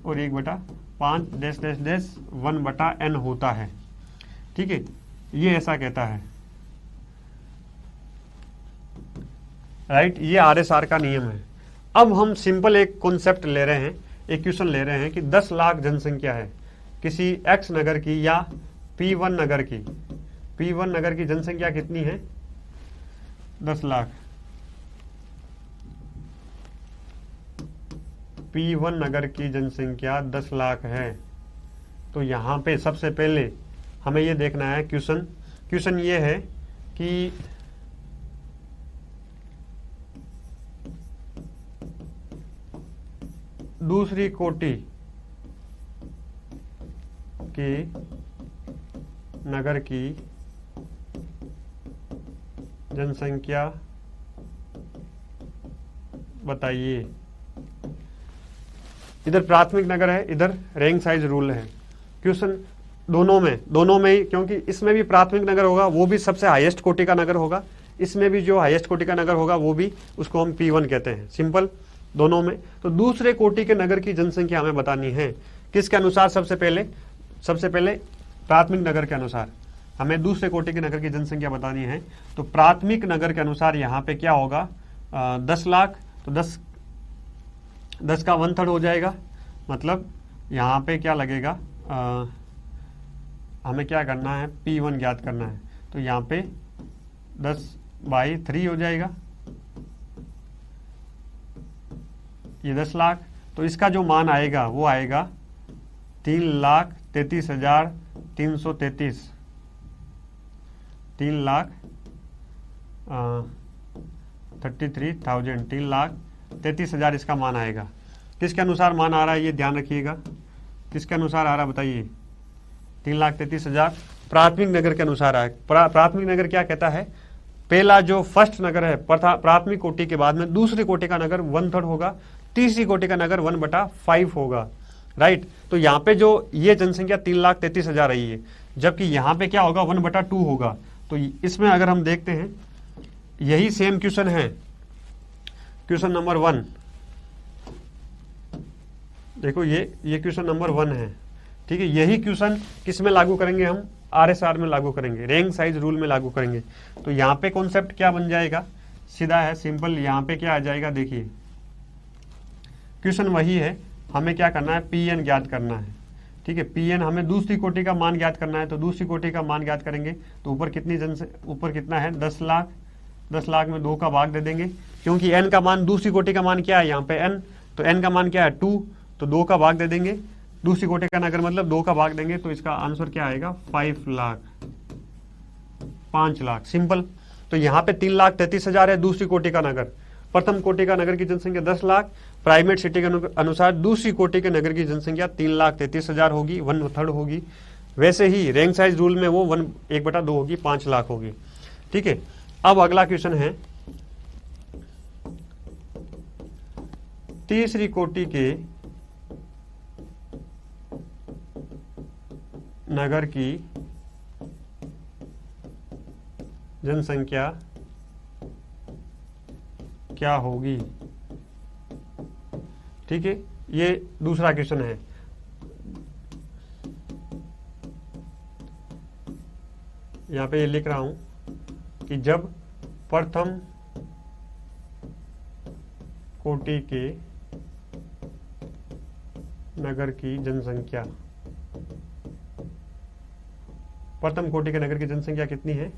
और 1/5 1/n होता है, ठीक है, ये ऐसा कहता है, राइट। ये RSR का नियम है। अब हम सिंपल एक कॉन्सेप्ट ले रहे हैं, एक क्वेश्चन ले रहे हैं कि 10 लाख जनसंख्या है किसी X नगर की या P1 नगर की, P1 नगर की जनसंख्या कितनी है, 10 लाख। P1 नगर की जनसंख्या 10 लाख है। तो यहाँ पे सबसे पहले हमें ये देखना है, क्वेश्चन ये है कि दूसरी कोटि के नगर की जनसंख्या बताइए। इधर प्राथमिक नगर है, इधर रैंक साइज रूल है। क्वेश्चन दोनों में ही, क्योंकि इसमें भी प्राथमिक नगर होगा, वो भी सबसे हाईएस्ट कोटि का नगर होगा, इसमें भी जो हाईएस्ट कोटि का नगर होगा वो भी, उसको हम P1 कहते हैं, सिंपल, दोनों में। तो दूसरे कोटि के नगर की जनसंख्या हमें बतानी है, किसके अनुसार, सबसे पहले प्राथमिक नगर के अनुसार हमें दूसरे कोटि के नगर की जनसंख्या बतानी है। तो प्राथमिक नगर के अनुसार यहाँ पे क्या होगा, 10 लाख, तो 10 का 1/3 हो जाएगा, मतलब यहाँ पे क्या लगेगा, हमें क्या करना है, P1 ज्ञात करना है। तो यहाँ पे 10/3 हो जाएगा, ये 10 लाख। तो इसका जो मान आएगा वो आएगा 3,33,333, 3,33,000 इसका मान आएगा। किसके अनुसार मान आ रहा है ये ध्यान रखिएगा, किसके अनुसार आ रहा है बताइए, 3,33,000 प्राथमिक नगर के अनुसार आए। प्राथमिक नगर क्या कहता है, पहला जो फर्स्ट नगर है प्राथमिक कोटि के बाद में दूसरी कोटि का नगर 1/3 होगा, तीसरी कोटि का नगर 1/5 होगा, राइट। तो यहाँ पे जो ये जनसंख्या 3,33,000 रही है, जबकि यहाँ पे क्या होगा, 1/2 होगा। तो इसमें अगर हम देखते हैं, यही सेम क्वेश्चन है, क्वेश्चन नंबर 1, देखो ये क्वेश्चन नंबर 1 है, ठीक है। यही क्वेश्चन किस में लागू करेंगे हम, RSR में लागू करेंगे, रैंक साइज रूल में लागू करेंगे। तो यहाँ पे कॉन्सेप्ट क्या बन जाएगा, सीधा है, सिंपल। यहाँ पे क्या आ जाएगा, देखिए क्वेश्चन वही है, हमें क्या करना है, PN ज्ञात करना है, ठीक है। PN हमें दूसरी कोटि का मान ज्ञात करना है, तो दूसरी कोटि का मान ज्ञात करेंगे। तो ऊपर ऊपर कितना है, 10 लाख। 10 लाख में 2 का भाग दे देंगे, क्योंकि n का मान, दूसरी कोटि का मान क्या है यहाँ पे n, तो n का मान क्या है 2, तो 2 का भाग दे देंगे। दूसरी कोटि का नगर मतलब 2 का भाग देंगे, तो इसका आंसर क्या आएगा, 5 लाख, 5 लाख, सिंपल। तो यहाँ पे 3,33,000 है दूसरी कोटि का नगर। प्रथम कोटि का नगर की जनसंख्या 10 लाख, प्राइमेट सिटी के अनुसार दूसरी कोटि के नगर की जनसंख्या 3,33,000 होगी, 1/3 होगी। वैसे ही रैंक साइज रूल में वो 1/2 होगी, 5 लाख होगी, ठीक है। अब अगला क्वेश्चन है, तीसरी कोटि के नगर की जनसंख्या क्या होगी, ठीक है। ये दूसरा क्वेश्चन है। यहां पे ये लिख रहा हूं कि जब प्रथम कोटि के नगर की जनसंख्या, प्रथम कोटि के नगर की जनसंख्या कितनी है,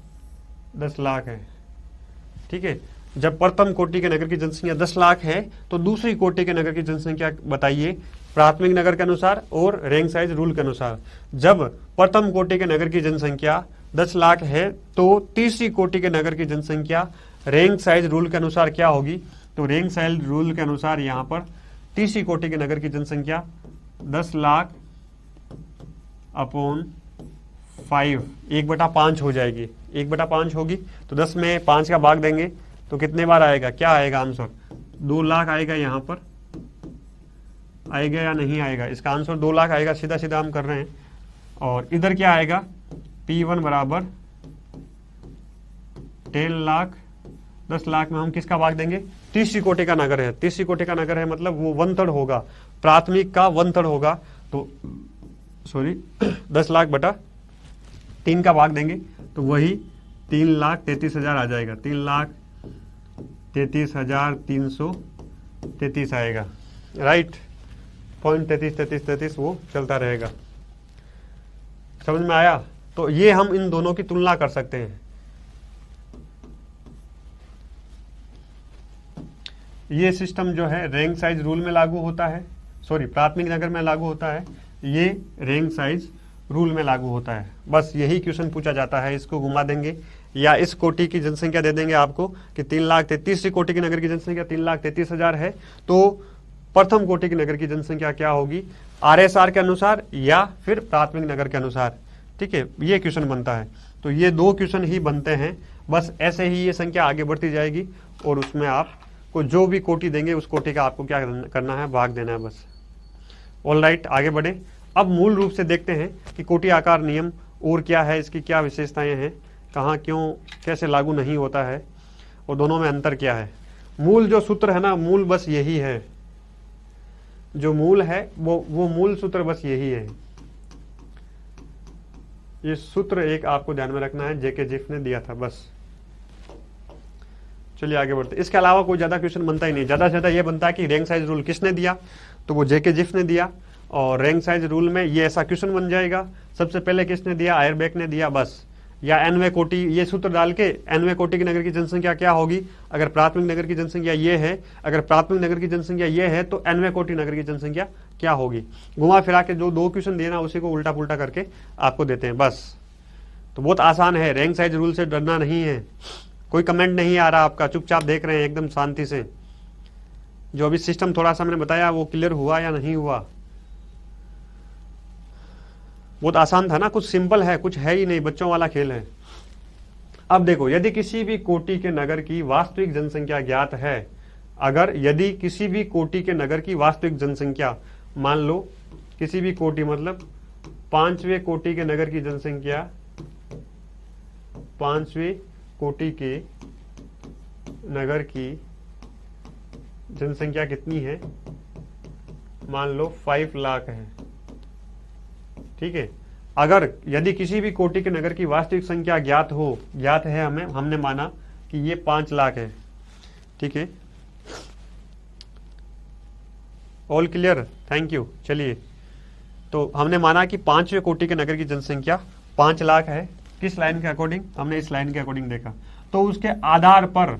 10 लाख है, ठीक है। जब प्रथम कोटि के नगर की जनसंख्या 10 लाख है, तो दूसरी कोटि के नगर की जनसंख्या बताइए प्राथमिक नगर के अनुसार और रैंक साइज रूल के अनुसार। जब प्रथम कोटि के नगर की जनसंख्या 10 लाख है, तो तीसरी कोटि के नगर की जनसंख्या रैंक साइज रूल के अनुसार क्या होगी। तो रैंक साइज रूल के अनुसार यहाँ पर तीसरी कोटि के नगर की जनसंख्या 10 लाख अपॉन 5, 1/5 हो जाएगी, 1/5 होगी। तो 10 में 5 का भाग देंगे तो कितने बार आएगा, क्या आएगा आंसर, 2 लाख आएगा। यहाँ पर आएगा या नहीं आएगा, इसका आंसर 2 लाख आएगा, सीधा सीधा हम कर रहे हैं। और इधर क्या आएगा, P1 बराबर 10 लाख। 10 लाख में हम किसका भाग देंगे, तीसरी कोटि का नगर है, तीसरी कोटि का नगर है मतलब वो 1/3 होगा, प्राथमिक का 1/3 होगा। तो सॉरी 10 लाख बटा 3 का भाग देंगे, तो वही 3,33,000 आ जाएगा, 3,33,333 आएगा, राइट। 0.33 वो चलता रहेगा, समझ में आया। तो ये हम इन दोनों की तुलना कर सकते हैं। ये सिस्टम जो है रैंक साइज रूल में लागू होता है, सॉरी प्राथमिक नगर में लागू होता है, ये रैंक साइज रूल में लागू होता है। बस यही क्वेश्चन पूछा जाता है, इसको घुमा देंगे या इस कोटि की जनसंख्या दे देंगे आपको कि 3,33,000 कोटि की नगर की जनसंख्या 3,33,000 है, तो प्रथम कोटि की नगर की जनसंख्या क्या होगी, RSR के अनुसार या फिर प्राथमिक नगर के अनुसार, ठीक है। ये क्वेश्चन बनता है। तो ये 2 क्वेश्चन ही बनते हैं, बस ऐसे ही ये संख्या आगे बढ़ती जाएगी और उसमें आपको जो भी कोटि देंगे उस कोटि का आपको क्या करना है, भाग देना है बस। ऑल राइट, आगे बढ़े। अब मूल रूप से देखते हैं कि कोटि आकार नियम और क्या है, इसकी क्या विशेषताएं हैं, कहाँ क्यों कैसे लागू नहीं होता है और दोनों में अंतर क्या है। मूल जो सूत्र है ना, मूल बस यही है, जो मूल है वो मूल सूत्र बस यही है। ये सूत्र एक आपको ध्यान में रखना है, जेके जिफ ने दिया था, बस। चलिए आगे बढ़ते। इसके अलावा कोई ज्यादा क्वेश्चन बनता ही नहीं, ज्यादा से ज्यादा ये बनता है कि रैंक साइज रूल किसने दिया, तो वो जेके जिफ ने दिया। और रैंक साइज रूल में ये ऐसा क्वेश्चन बन जाएगा, सबसे पहले किसने दिया, आयरबैक ने दिया, बस। या एनवे कोटि, ये सूत्र डाल के एनवे कोटि की नगर की जनसंख्या क्या होगी, अगर प्राथमिक नगर की जनसंख्या ये है, अगर प्राथमिक नगर की जनसंख्या ये है तो एनवे कोटि नगर की जनसंख्या क्या होगी। घुमा फिरा के जो 2 क्वेश्चन देना उसी को उल्टा पुल्टा करके आपको देते हैं, बस। तो बहुत आसान है, रैंक साइज रूल से डरना नहीं है। कोई कमेंट नहीं आ रहा आपका, चुपचाप देख रहे हैं एकदम शांति से। जो अभी सिस्टम थोड़ा सा मैंने बताया वो क्लियर हुआ या नहीं हुआ। बहुत आसान था ना, कुछ सिंपल है, कुछ है ही नहीं, बच्चों वाला खेल है। अब देखो, यदि किसी भी कोटि के नगर की वास्तविक जनसंख्या ज्ञात है, अगर यदि किसी भी कोटि के नगर की वास्तविक जनसंख्या, मान लो किसी भी कोटि मतलब 5वें कोटि के नगर की जनसंख्या, 5वें कोटि के नगर की जनसंख्या कितनी है, मान लो 5 लाख है, ठीक है। अगर यदि किसी भी कोटि के नगर की वास्तविक संख्या ज्ञात है हमें, हमने माना कि ये 5 लाख है, ठीक है। All clear, thank you. चलिए, तो हमने माना कि 5वें कोटि के नगर की जनसंख्या 5 लाख है। किस लाइन के अकॉर्डिंग? हमने इस लाइन के अकॉर्डिंग देखा। तो उसके आधार पर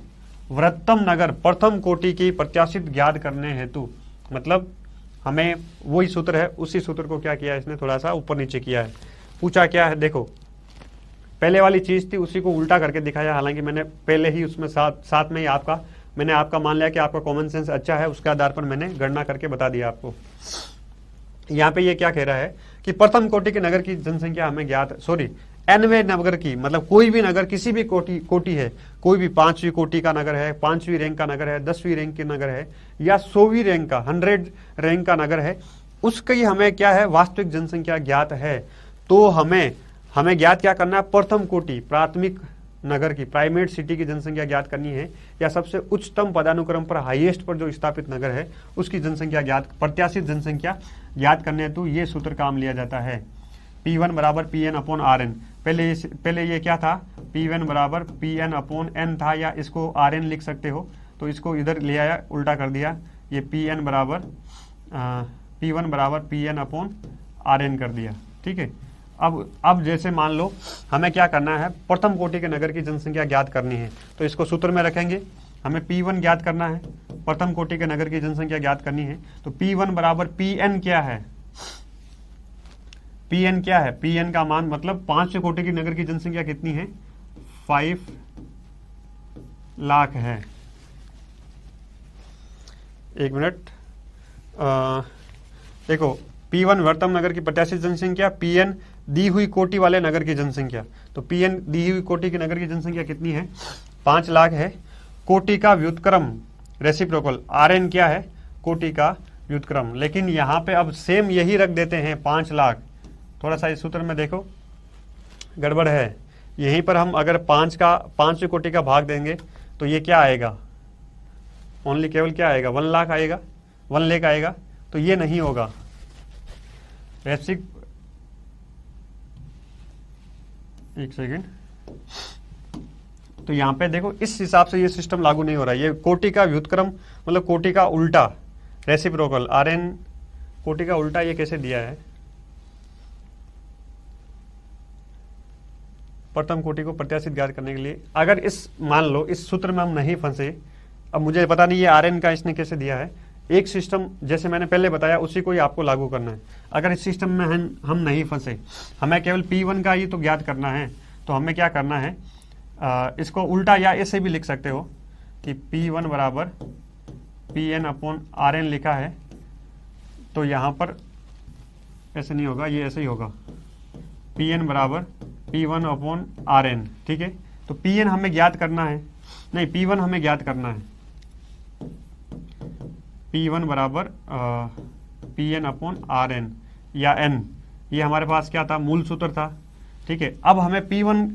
वृहत्तम नगर प्रथम कोटि की प्रत्याशित ज्ञात करने हेतु, मतलब हमें वही सूत्र है, उसी सूत्र को क्या किया इसने, थोड़ा सा ऊपर नीचे किया है। पूछा क्या है, देखो पहले वाली चीज थी उसी को उल्टा करके दिखाया। हालांकि मैंने पहले ही उसमें साथ में ही मैंने आपका मान लिया कि आपका कॉमन सेंस अच्छा है, उसके आधार पर मैंने गणना करके बता दिया आपको। यहाँ पे ये क्या कह रहा है कि प्रथम कोटि के नगर की जनसंख्या हमें ज्ञात, nवें नगर की, मतलब कोई भी नगर, किसी भी कोटि है, कोई भी 5वीं कोटि का नगर है, 5वीं रैंक का नगर है, 10वीं रैंक के नगर है, या 100वीं रैंक का 100 रैंक का नगर है, उसकी हमें क्या है, वास्तविक जनसंख्या ज्ञात है। तो हमें ज्ञात क्या करना है, प्रथम कोटि प्राथमिक नगर की, प्राइमेट सिटी की जनसंख्या ज्ञात करनी है, या सबसे उच्चतम पदानुक्रम पर हाईएस्ट पर जो स्थापित नगर है उसकी जनसंख्या ज्ञात, प्रत्याशित जनसंख्या ज्ञात करने हेतु ये सूत्र काम लिया जाता है। P1 बराबर Pn अपॉन Rn। पहले ये क्या था, P1 बराबर Pn अपॉन n था, या इसको Rn लिख सकते हो, तो इसको इधर ले आया, उल्टा कर दिया, ये P1 बराबर Pn अपॉन Rn कर दिया, ठीक है। अब जैसे मान लो हमें क्या करना है, प्रथम कोटि के नगर की जनसंख्या ज्ञात करनी है, तो इसको सूत्र में रखेंगे। हमें P1 ज्ञात करना है, प्रथम कोटि के नगर की जनसंख्या ज्ञात करनी है, तो P1 बराबर Pn क्या है, Pn क्या है, Pn का मान मतलब 5वें कोटि की नगर की जनसंख्या कितनी है, 5 लाख है। एक मिनट, देखो P1 वृहत्तम नगर की प्रत्याशित जनसंख्या, Pn दी हुई कोटि वाले नगर की जनसंख्या, तो Pn दी हुई कोटि के नगर की जनसंख्या कितनी है, 5 लाख है। कोटि का व्युत्क्रम रेसिप्रोकल, Rn क्या है, कोटि का व्युत्क्रम। लेकिन यहाँ पे अब सेम यही रख देते हैं 5 लाख। थोड़ा सा इस सूत्र में देखो गड़बड़ है, यहीं पर हम अगर 5वीं कोटि का भाग देंगे तो ये क्या आएगा, ओनली केवल क्या आएगा, 1 लाख आएगा, 1 लाख आएगा, तो ये नहीं होगा। एक सेकेंड, तो यहाँ पे देखो इस हिसाब से ये सिस्टम लागू नहीं हो रहा है। ये कोटि का व्युत्क्रम मतलब कोटि का उल्टा, रेसिप्रोकल Rn कोटि का उल्टा, ये कैसे दिया है, प्रथम कोटि को प्रत्याशित ज्ञात करने के लिए। अगर इस मान लो इस सूत्र में हम नहीं फंसे, अब मुझे पता नहीं ये Rn का इसने कैसे दिया है, एक सिस्टम जैसे मैंने पहले बताया उसी को ही आपको लागू करना है। अगर इस सिस्टम में हम नहीं फंसे, हमें केवल P1 का ही तो ज्ञात करना है, तो हमें क्या करना है, इसको उल्टा या ऐसे भी लिख सकते हो कि P1 बराबर Pn अपॉन Rn लिखा है, तो यहाँ पर ऐसे नहीं होगा, ये ऐसे ही होगा, Pn बराबर P1 अपॉन Rn, ठीक है। तो Pn हमें ज्ञात करना है, नहीं P1 हमें ज्ञात करना है, P1 बराबर Pn अपॉन Rn या n, ये हमारे पास क्या था, मूल सूत्र था, ठीक है। अब हमें P1,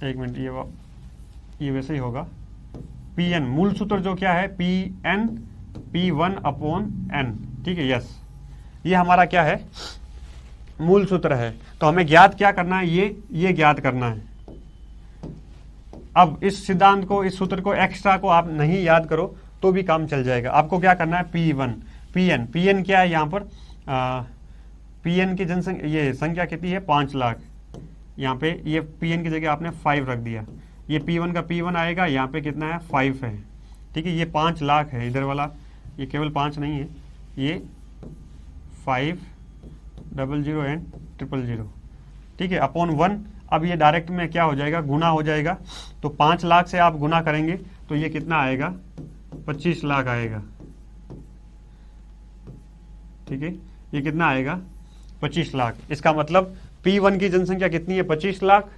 एक मिनट, ये वैसे ही होगा, Pn मूल सूत्र जो क्या है, Pn P1 अपॉन n, ठीक है, यस, ये हमारा क्या है, मूल सूत्र है। तो हमें ज्ञात क्या करना है, ये ज्ञात करना है। अब इस सिद्धांत को, इस सूत्र को, एक्स्ट्रा को आप नहीं याद करो तो भी काम चल जाएगा। आपको क्या करना है, P1 Pn क्या है, यहाँ पर Pn की जनसंख्या, ये संख्या कितनी है, 5 लाख। यहाँ पे ये Pn की जगह आपने 5 रख दिया, ये P1 का P1 आएगा, यहाँ पे कितना है, 5 है, ठीक है। ये 5 लाख है, इधर वाला ये केवल 5 नहीं है, ये 5 00 एंड 000, ठीक है, अपॉन 1। अब ये डायरेक्ट में क्या हो जाएगा, गुना हो जाएगा, तो 5 लाख से आप गुना करेंगे तो ये कितना आएगा, 25 लाख आएगा, ठीक है। ये कितना आएगा, 25 लाख। इसका मतलब P1 की जनसंख्या कितनी है, 25 लाख।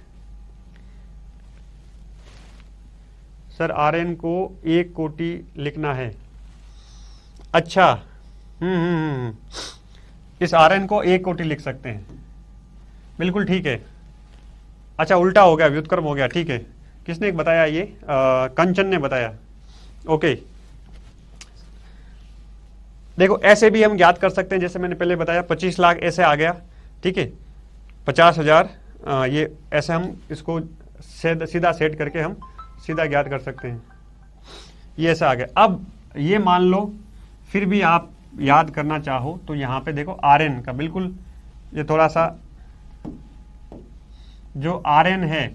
सर Rn को 1 कोटि लिखना है, अच्छा, इस Rn को 1 कोटि लिख सकते हैं, बिल्कुल ठीक है। अच्छा, उल्टा हो गया, व्युत्क्रम हो गया, ठीक है। किसने बताया, ये कंचन ने बताया, ओके। देखो ऐसे भी हम ज्ञात कर सकते हैं, जैसे मैंने पहले बताया 25 लाख ऐसे आ गया, ठीक है, 50,000 ये ऐसे हम इसको सीधा सेट करके हम सीधा ज्ञात कर सकते हैं, ये ऐसा आ गया। अब ये मान लो फिर भी आप याद करना चाहो तो यहाँ पे देखो Rn का बिल्कुल ये थोड़ा सा जो Rn है,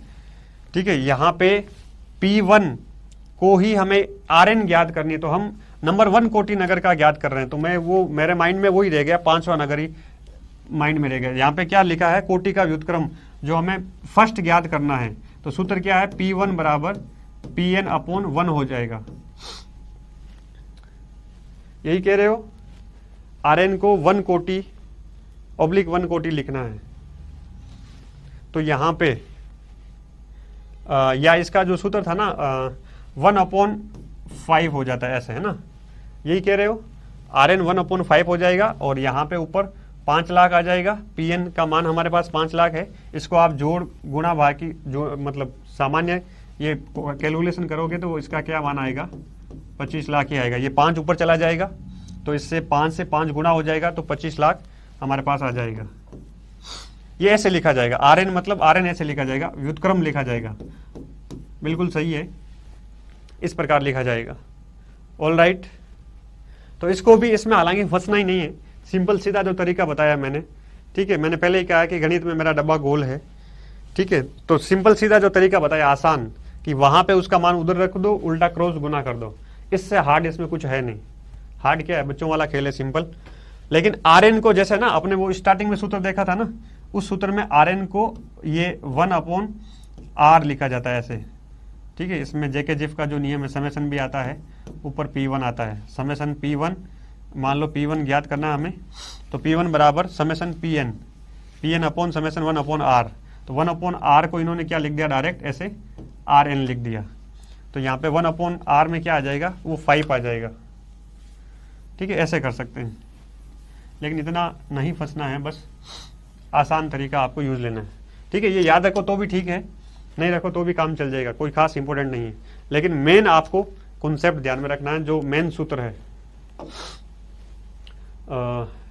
ठीक है, यहाँ पे P1 को ही हमें Rn ज्ञात करनी है, तो हम नंबर 1 कोटि नगर का ज्ञात कर रहे हैं, तो मैं वो मेरे माइंड में वही रह गया, 5वां नगर ही माइंड में रह गया। यहाँ पे क्या लिखा है, कोटि का व्युत्क्रम जो हमें फर्स्ट ज्ञात करना है, तो सूत्र क्या है, P1 बराबर Pn अपॉन 1 हो जाएगा, यही कह रहे हो। Rn को 1 कोटि ऑब्लिक 1 कोटि लिखना है, तो यहाँ पे या इसका जो सूत्र था ना 1/5 हो जाता है, ऐसे है ना, यही कह रहे हो। Rn 1/5 हो जाएगा और यहाँ पे ऊपर 5 लाख आ जाएगा। Pn का मान हमारे पास 5 लाख है, इसको आप जोड़ गुणा भागी जो मतलब सामान्य ये कैलकुलेशन करोगे तो इसका क्या मान आएगा, 25 लाख ही आएगा। ये 5 ऊपर चला जाएगा तो इससे 5 से 5 गुणा हो जाएगा, तो 25 लाख हमारे पास आ जाएगा। ये ऐसे लिखा जाएगा, Rn मतलब Rn ऐसे लिखा जाएगा, व्युत्क्रम लिखा जाएगा, बिल्कुल सही है, इस प्रकार लिखा जाएगा। ऑल राइट, तो इसको भी इसमें हालांकि फंसना ही नहीं है, सिंपल सीधा जो तरीका बताया मैंने, ठीक है, मैंने पहले ही कहा कि गणित में मेरा डब्बा गोल है, ठीक है, तो सिंपल सीधा जो तरीका बताया आसान, कि वहां पे उसका मान उधर रख दो, उल्टा क्रॉस गुना कर दो, इससे हार्ड इसमें कुछ है नहीं। हार्ड क्या है, बच्चों वाला खेल है, सिंपल। लेकिन Rn को जैसे ना अपने वो स्टार्टिंग में सूत्र देखा था ना, उस सूत्र में Rn को ये 1/r लिखा जाता है ऐसे, ठीक है। इसमें जेके जिफ का जो नियम है, समेसन भी आता है, ऊपर P1 आता है, समेसन P1, मान लो P1 ज्ञात करना है हमें, तो P1 बराबर summation Pn upon summation 1/r, तो 1/r को इन्होंने क्या लिख दिया, डायरेक्ट ऐसे Rn लिख दिया, तो यहाँ पे 1/r में क्या आ जाएगा, वो 5 आ जाएगा, ठीक है, ऐसे कर सकते हैं। लेकिन इतना नहीं फंसना है, बस आसान तरीका आपको यूज लेना है, ठीक है। ये याद रखो तो भी ठीक है, नहीं रखो तो भी काम चल जाएगा, कोई खास इंपॉर्टेंट नहीं है, लेकिन मेन आपको कॉन्सेप्ट ध्यान में रखना है, जो मेन सूत्र है।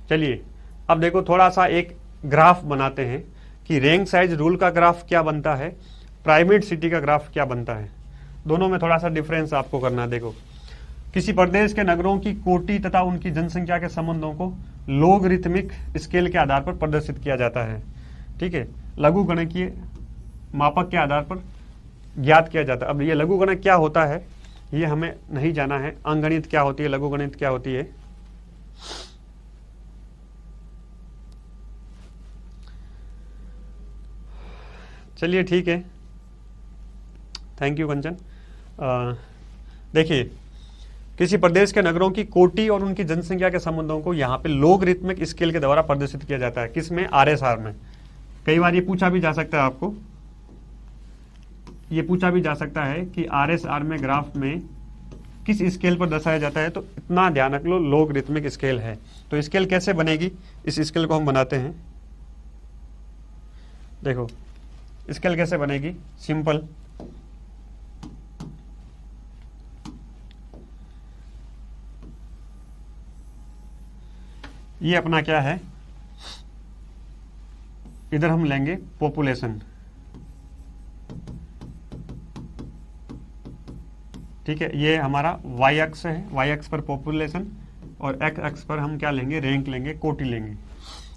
चलिए अब देखो थोड़ा सा एक ग्राफ बनाते हैं कि रैंक साइज रूल का ग्राफ क्या बनता है, प्राइमेट सिटी का ग्राफ क्या बनता है, दोनों में थोड़ा सा डिफरेंस आपको करना है। देखो, किसी प्रदेश के नगरों की कोटि तथा उनकी जनसंख्या के संबंधों को लोगरिथमिक स्केल के आधार पर प्रदर्शित किया जाता है, ठीक है, लघु गणकीय मापक के आधार पर ज्ञात किया जाता है। अब ये लघु गणक क्या होता है ये हमें नहीं जाना है, अंकगणित क्या होती है, लघु गणित क्या होती है। चलिए ठीक है, थैंक यू कंचन। देखिए, किसी प्रदेश के नगरों की कोटि और उनकी जनसंख्या के संबंधों को यहाँ पे लोगरिथमिक स्केल के द्वारा प्रदर्शित किया जाता है, किसमें, RSR में। कई बार ये पूछा भी जा सकता है आपको, ये पूछा भी जा सकता है कि RSR में ग्राफ में किस स्केल पर दर्शाया जाता है, तो इतना ध्यान रख लो, लोगरिथमिक स्केल है। तो स्केल कैसे बनेगी, इस स्केल को हम बनाते हैं। देखो स्केल कैसे बनेगी, सिंपल, ये अपना क्या है, इधर हम लेंगे पॉपुलेशन, ठीक है, ये हमारा y अक्ष है, y अक्ष पर पॉपुलेशन और x अक्ष पर हम क्या लेंगे, रैंक लेंगे, कोटि लेंगे।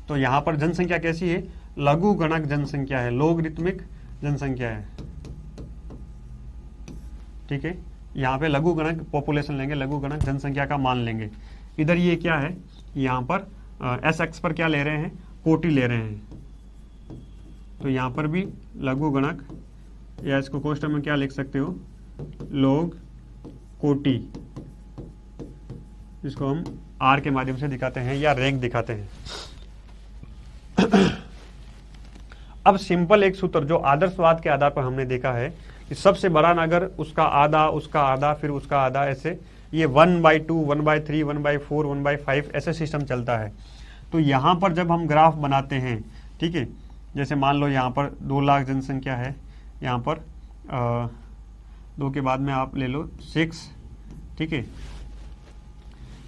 तो यहाँ पर जनसंख्या कैसी है, लघु गणक जनसंख्या है, लोगरिथमिक जनसंख्या है, ठीक है। यहाँ पे लघु गणक पॉपुलेशन लेंगे, लघु गणक जनसंख्या का मान लेंगे। इधर ये क्या है, यहाँ पर एस एक्स पर क्या ले रहे हैं, कोटि ले रहे हैं, तो यहाँ पर भी लघु गणक, या इसको कोष्ठक में क्या लिख सकते हो, लोग कोटि, इसको हम आर के माध्यम से दिखाते हैं या रैंक दिखाते हैं। अब सिंपल एक सूत्र जो आदर्शवाद के आधार पर हमने देखा है कि सबसे बड़ा नगर उसका आधा, उसका आधा, फिर उसका आधा, ऐसे ये 1/2, 1/3, 1/4, 1/5 ऐसे सिस्टम चलता है। तो यहाँ पर जब हम ग्राफ बनाते हैं, ठीक है, जैसे मान लो यहाँ पर 2 लाख जनसंख्या है, यहाँ पर 2 के बाद में आप ले लो 6, ठीक है,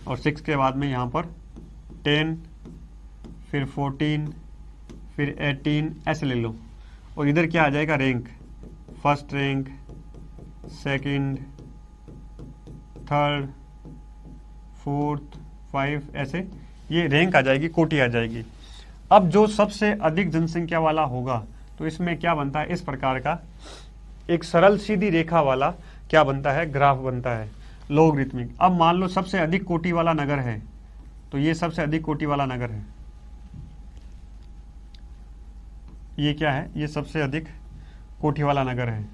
और 6 के बाद में यहाँ पर 10, फिर 14, फिर 18 ऐसे ले लो। और इधर क्या आ जाएगा, rank, first rank, second, third, fourth, 5 ऐसे ये रैंक आ जाएगी, कोटि आ जाएगी। अब जो सबसे अधिक जनसंख्या वाला होगा तो इसमें क्या बनता है, इस प्रकार का एक सरल सीधी रेखा वाला क्या बनता है, ग्राफ बनता है, लोगरिथमिक। अब मान लो सबसे अधिक कोटि वाला नगर है, तो ये सबसे अधिक कोटि वाला नगर है, ये क्या है, ये सबसे अधिक कोटि वाला नगर है,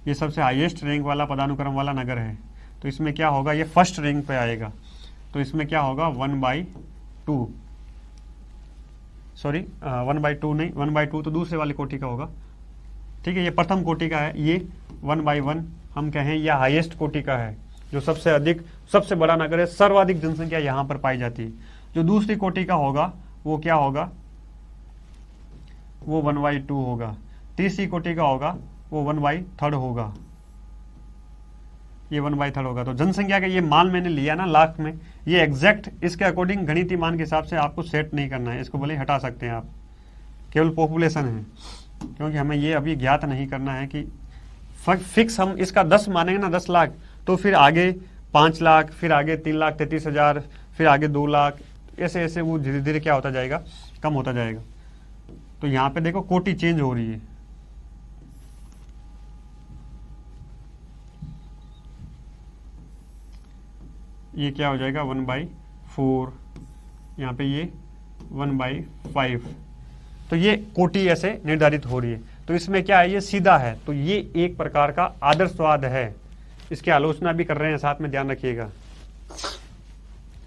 ये सबसे हाईएस्ट रैंक वाला पदानुक्रम वाला नगर है। तो इसमें क्या होगा, ये फर्स्ट रैंक पे आएगा, तो इसमें क्या होगा 1/2, सॉरी 1/2 नहीं, 1/2 तो दूसरे वाले कोटि का होगा, ठीक है, ये प्रथम कोटि का है, ये 1/1 हम कहें यह हाईएस्ट कोटि का है, जो सबसे अधिक सबसे बड़ा नगर है, सर्वाधिक जनसंख्या यहाँ पर पाई जाती है। जो दूसरी कोटि का होगा वो क्या होगा, वो 1/2 होगा। तीसरी कोटि का होगा वो 1/3 होगा, ये 1/3 होगा। तो जनसंख्या का ये मान मैंने लिया ना लाख में, ये एग्जैक्ट इसके अकॉर्डिंग गणितीय मान के हिसाब से आपको सेट नहीं करना है, इसको भले हटा सकते हैं आप, केवल पॉपुलेशन है, क्योंकि हमें ये अभी ज्ञात नहीं करना है कि फिक्स हम इसका 10 मानेंगे ना, 10 लाख, तो फिर आगे 5 लाख, फिर आगे 3,33,000, फिर आगे 2 लाख, ऐसे ऐसे वो धीरे धीरे क्या होता जाएगा, कम होता जाएगा। तो यहाँ पे देखो कोटि चेंज हो रही है, ये क्या हो जाएगा 1/4, यहाँ पे ये 1/5, तो ये कोटि ऐसे निर्धारित हो रही है। तो इसमें क्या है, ये सीधा है, तो ये एक प्रकार का आदर्शवाद है, इसकी आलोचना भी कर रहे हैं, साथ में ध्यान रखिएगा।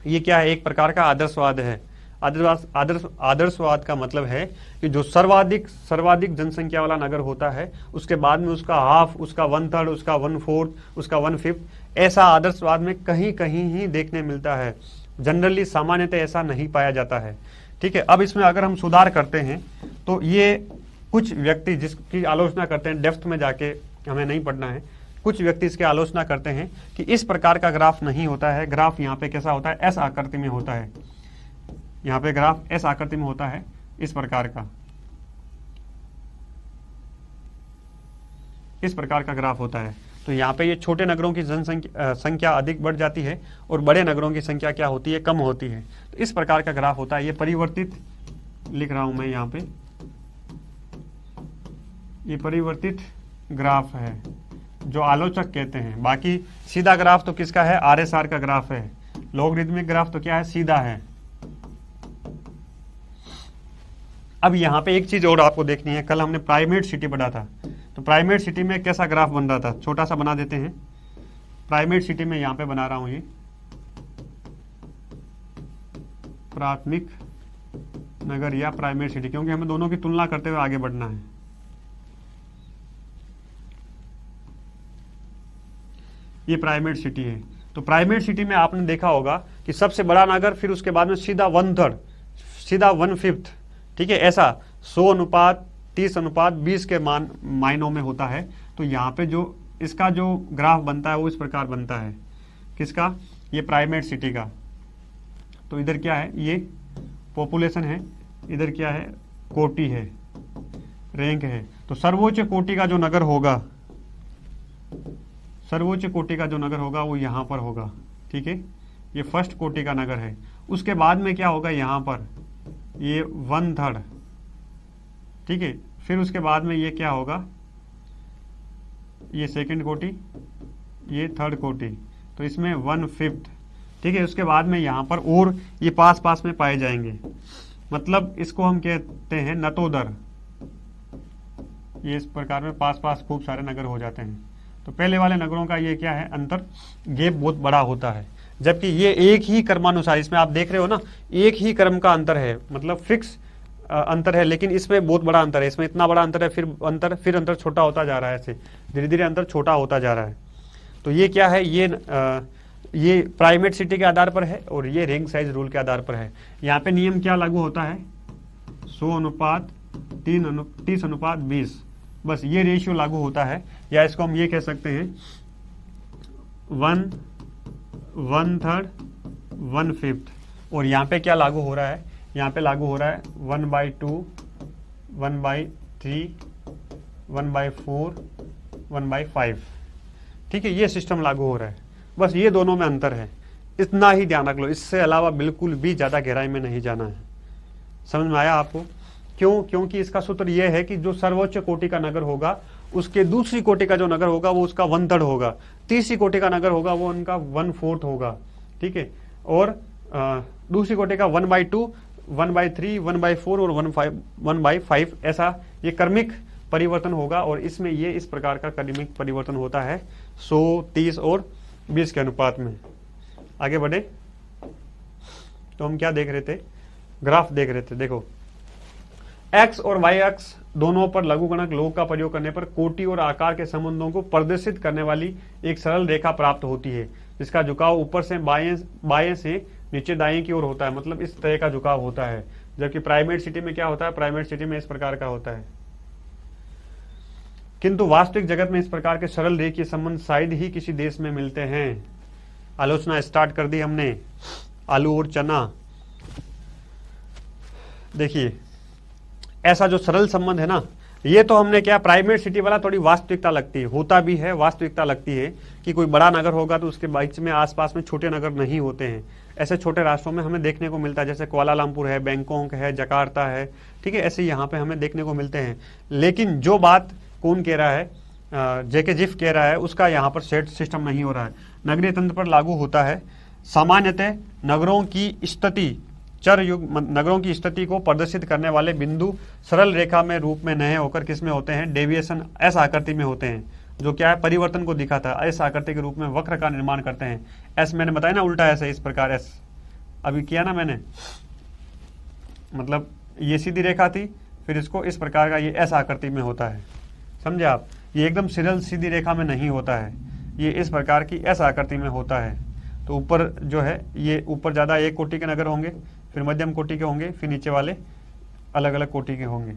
ये क्या है, एक प्रकार का आदर्शवाद है। आदर्शवाद का मतलब है कि जो सर्वाधिक जनसंख्या वाला नगर होता है, उसके बाद में उसका हाफ, उसका 1/3, उसका 1/4, उसका 1/5, ऐसा आदर्शवाद में कहीं कहीं ही देखने मिलता है, जनरली सामान्यतः ऐसा नहीं पाया जाता है, ठीक है। अब इसमें अगर हम सुधार करते हैं तो ये कुछ व्यक्ति जिसकी आलोचना करते हैं, डेप्थ में जाके हमें नहीं पढ़ना है, कुछ व्यक्ति इसकी आलोचना करते हैं कि इस प्रकार का ग्राफ नहीं होता है, ग्राफ यहाँ पे कैसा होता है, एस आकृति में होता है, यहाँ पे ग्राफ एस आकृति में होता है, इस प्रकार का ग्राफ होता है। तो यहाँ पे ये छोटे नगरों की संख्या अधिक बढ़ जाती है और बड़े नगरों की संख्या क्या होती है, कम होती है। तो इस प्रकार का ग्राफ होता है, ये परिवर्तित लिख रहा हूं मैं यहाँ पे, ये परिवर्तित ग्राफ है जो आलोचक कहते हैं। बाकी सीधा ग्राफ तो किसका है, RSR का ग्राफ है। लॉगरिथमिक ग्राफ तो क्या है, सीधा है। अब यहाँ पे एक चीज और आपको देखनी है, कल हमने प्राइमेट सिटी पढ़ा था, तो प्राइमेट सिटी में कैसा ग्राफ बन रहा था, छोटा सा बना देते हैं। प्राइमेट सिटी में यहाँ पे बना रहा हूं, ये प्राथमिक नगर या प्राइमेट सिटी, क्योंकि हमें दोनों की तुलना करते हुए आगे बढ़ना है। ये प्राइमेट सिटी है। तो प्राइमेट सिटी में आपने देखा होगा कि सबसे बड़ा नगर, फिर उसके बाद में सीधा 1/3, सीधा 1/5, ठीक है, ऐसा 100:30:20 के मायनों में होता है। तो यहाँ पे जो इसका जो ग्राफ बनता है वो इस प्रकार बनता है, किसका, ये प्राइमेट सिटी का। तो इधर क्या है, ये पॉपुलेशन है, इधर क्या है, कोटि है, रैंक है। तो सर्वोच्च कोटि का जो नगर होगा, सर्वोच्च कोटि का जो नगर होगा वो यहाँ पर होगा, ठीक है, ये फर्स्ट कोटि का नगर है। उसके बाद में क्या होगा, यहाँ पर ये 1/3, ठीक है, फिर उसके बाद में ये क्या होगा, ये सेकंड कोटि, ये थर्ड कोटि, तो इसमें 1/5, ठीक है। उसके बाद में यहाँ पर और ये पास पास में पाए जाएंगे, मतलब इसको हम कहते हैं नतोदर। ये इस प्रकार में पास पास खूब सारे नगर हो जाते हैं। तो पहले वाले नगरों का ये क्या है, अंतर, गैप बहुत बड़ा होता है, जबकि ये एक ही क्रमानुसार, इसमें आप देख रहे हो ना, एक ही क्रम का अंतर है, मतलब फिक्स अंतर है, लेकिन इसमें बहुत बड़ा अंतर है, इसमें इतना बड़ा अंतर है, फिर अंतर छोटा होता जा रहा है, ऐसे धीरे धीरे अंतर छोटा होता जा रहा है। तो ये क्या है, ये प्राइमेट सिटी के आधार पर है और ये रिंग साइज रूल के आधार पर है। यहाँ पे नियम क्या लागू होता है, 100:30:20, बस ये रेशियो लागू होता है, या इसको हम ये कह सकते हैं 1/3 1/5, और यहाँ पे क्या लागू हो रहा है, यहाँ पे लागू हो रहा है 1/2, 1/3, 1/4, 1/5। ठीक है, ये सिस्टम लागू हो रहा है, बस ये दोनों में अंतर है, इतना ही ध्यान रख लो, इससे अलावा बिल्कुल भी ज़्यादा गहराई में नहीं जाना है। समझ में आया आपको? क्यों? क्योंकि इसका सूत्र यह है कि जो सर्वोच्च कोटि का नगर होगा उसके दूसरी कोटि का जो नगर होगा वो उसका 1/3 होगा, तीसरी कोटि का नगर होगा वो उनका 1/4 होगा। ठीक है, और दूसरी कोटि का 1/2, 1/3, 1/4 और 1/5, ऐसा ये क्रमिक परिवर्तन होगा, और इसमें ये इस प्रकार का क्रमिक परिवर्तन होता है 100, 30 और 20 के अनुपात में। आगे बढ़े तो हम क्या देख रहे थे, ग्राफ देख रहे थे। देखो x और y अक्ष दोनों पर लघुगणक लोग का प्रयोग करने पर कोटि और आकार के संबंधों को प्रदर्शित करने वाली एक सरल रेखा प्राप्त होती है, जिसका झुकाव ऊपर से बाएं से नीचे दाएं की ओर होता है, मतलब इस तरह का झुकाव होता है। जबकि प्राइमेट सिटी में क्या होता है, प्राइमेट सिटी में इस प्रकार का होता है। किंतु वास्तविक जगत में इस प्रकार के सरल रेखीय संबंध शायद ही किसी देश में मिलते हैं। आलोचना स्टार्ट कर दी हमने, आलू और चना। देखिए ऐसा जो सरल संबंध है ना, ये तो हमने क्या, प्राइमेट सिटी वाला थोड़ी वास्तविकता लगती है, होता भी है, वास्तविकता लगती है कि कोई बड़ा नगर होगा तो उसके बीच में आसपास में छोटे नगर नहीं होते हैं। ऐसे छोटे राष्ट्रों में हमें देखने को मिलता है, जैसे कुआलालंपुर है, बैंकॉक है, जकार्ता है। ठीक है, ऐसे यहाँ पे हमें देखने को मिलते हैं। लेकिन जो बात कौन कह रहा है, जेके जिफ कह रहा है, उसका यहाँ पर सेट सिस्टम नहीं हो रहा है, नगरीय तंत्र पर लागू होता है। सामान्यतः नगरों की स्थिति चर युग नगरों की स्थिति को प्रदर्शित करने वाले बिंदु सरल रेखा में रूप में नहीं होकर किसमें होते हैं, डेविएशन एस आकृति में होते हैं, जो क्या है, परिवर्तन को दिखाता है। एस आकृति के रूप में वक्र का निर्माण करते हैं। एस मैंने बताया ना, उल्टा ऐसे इस प्रकार एस अभी किया ना मैंने, मतलब ये सीधी रेखा थी, फिर इसको इस प्रकार का ये एस आकृति में होता है। समझे आप? ये एकदम सरल सीधी रेखा में नहीं होता है, ये इस प्रकार की एस आकृति में होता है। तो ऊपर जो है, ये ऊपर ज़्यादा एक कोटि के नगर होंगे, फिर मध्यम कोटि के होंगे, फिर नीचे वाले अलग अलग कोटि के होंगे।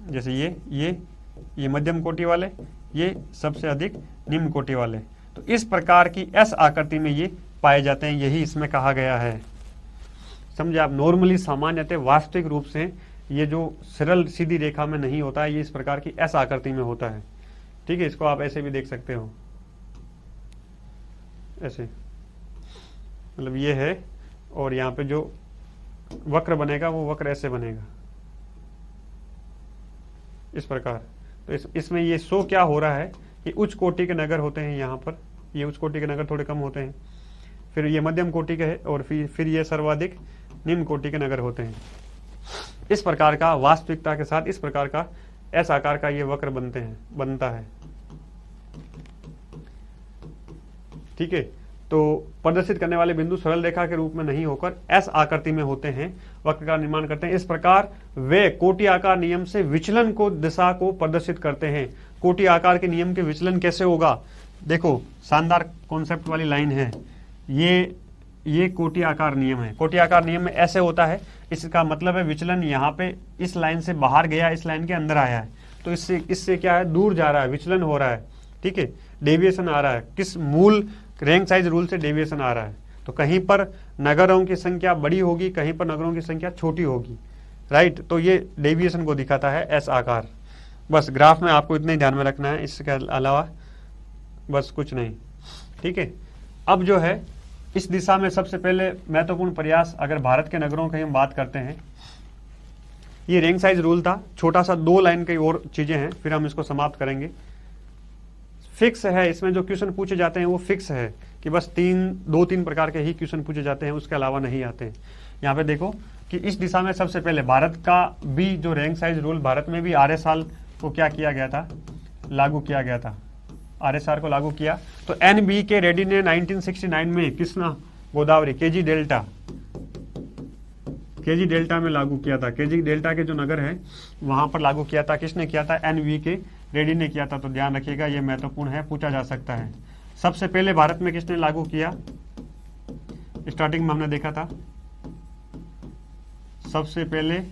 जैसे ये मध्यम कोटि वाले, ये सबसे अधिक निम्न कोटि वाले। तो इस प्रकार की एस आकृति में ये पाए जाते हैं, यही इसमें कहा गया है। समझे आप? नॉर्मली सामान्यतः वास्तविक रूप से ये जो सरल सीधी रेखा में नहीं होता है, ये इस प्रकार की एस आकृति में होता है। ठीक है, इसको आप ऐसे भी देख सकते हो, ऐसे, मतलब ये है, और यहाँ पे जो वक्र बनेगा वो वक्र ऐसे बनेगा, इस प्रकार। तो इसमें ये शो क्या हो रहा है कि उच्च कोटि के नगर होते हैं, यहाँ पर ये उच्च कोटि के नगर थोड़े कम होते हैं, फिर ये मध्यम कोटि के है, और फिर ये सर्वाधिक निम्न कोटि के नगर होते हैं। इस प्रकार का वास्तविकता के साथ इस प्रकार का एस आकार का ये वक्र बनता है। ठीक है, तो प्रदर्शित करने वाले बिंदु सरल रेखा के रूप में नहीं होकर एस आकृति में होते हैं, वक्र का निर्माण करते हैं। इस प्रकार वे कोटि आकार नियम से विचलन को दिशा को प्रदर्शित करते हैं। कोटि आकार के नियम के विचलन कैसे होगा? देखो, शानदार कॉन्सेप्ट वाली लाइन है। ये कोटि आकार नियम है। कोटि आकार नियम में ऐसे होता है, इसका मतलब है विचलन यहाँ पे इस लाइन से बाहर गया, इस लाइन के अंदर आया है, तो इससे क्या है, दूर जा रहा है, विचलन हो रहा है। ठीक है, डेविएशन आ रहा है, किस मूल रैंक साइज रूल से डेविएशन आ रहा है। तो कहीं पर नगरों की संख्या बड़ी होगी, कहीं पर नगरों की संख्या छोटी होगी, राइट। तो ये डेविएशन को दिखाता है एस आकार। बस ग्राफ में आपको इतना ही ध्यान में रखना है, इसके अलावा बस कुछ नहीं। ठीक है, अब जो है इस दिशा में सबसे पहले महत्वपूर्ण प्रयास, अगर भारत के नगरों की हम बात करते हैं, ये रैंक साइज रूल था, छोटा सा 2 लाइन की और चीजें हैं, फिर हम इसको समाप्त करेंगे। फिक्स है, इसमें जो क्वेश्चन पूछे जाते हैं वो फिक्स है कि बस 2-3 प्रकार के ही क्वेश्चन पूछे जाते हैं, उसके अलावा नहीं आते हैं। यहाँ पे देखो कि इस दिशा में सबसे पहले भारत का भी जो रैंक साइज रूल, भारत में भी आर्य साल को क्या किया गया था, लागू किया गया था, आरएसआर को लागू किया। तो एनबी के रेड्डी ने 1969 में कृष्णा गोदावरी केजी डेल्टा में लागू किया था। केजी डेल्टा के जो नगर है वहां पर लागू किया था। किसने किया था? एनवी के रेड्डी ने किया था। तो ध्यान रखिएगा, ये महत्वपूर्ण है, पूछा जा सकता है। सबसे पहले भारत में किसने लागू किया? स्टार्टिंग में हमने देखा था, सबसे पहले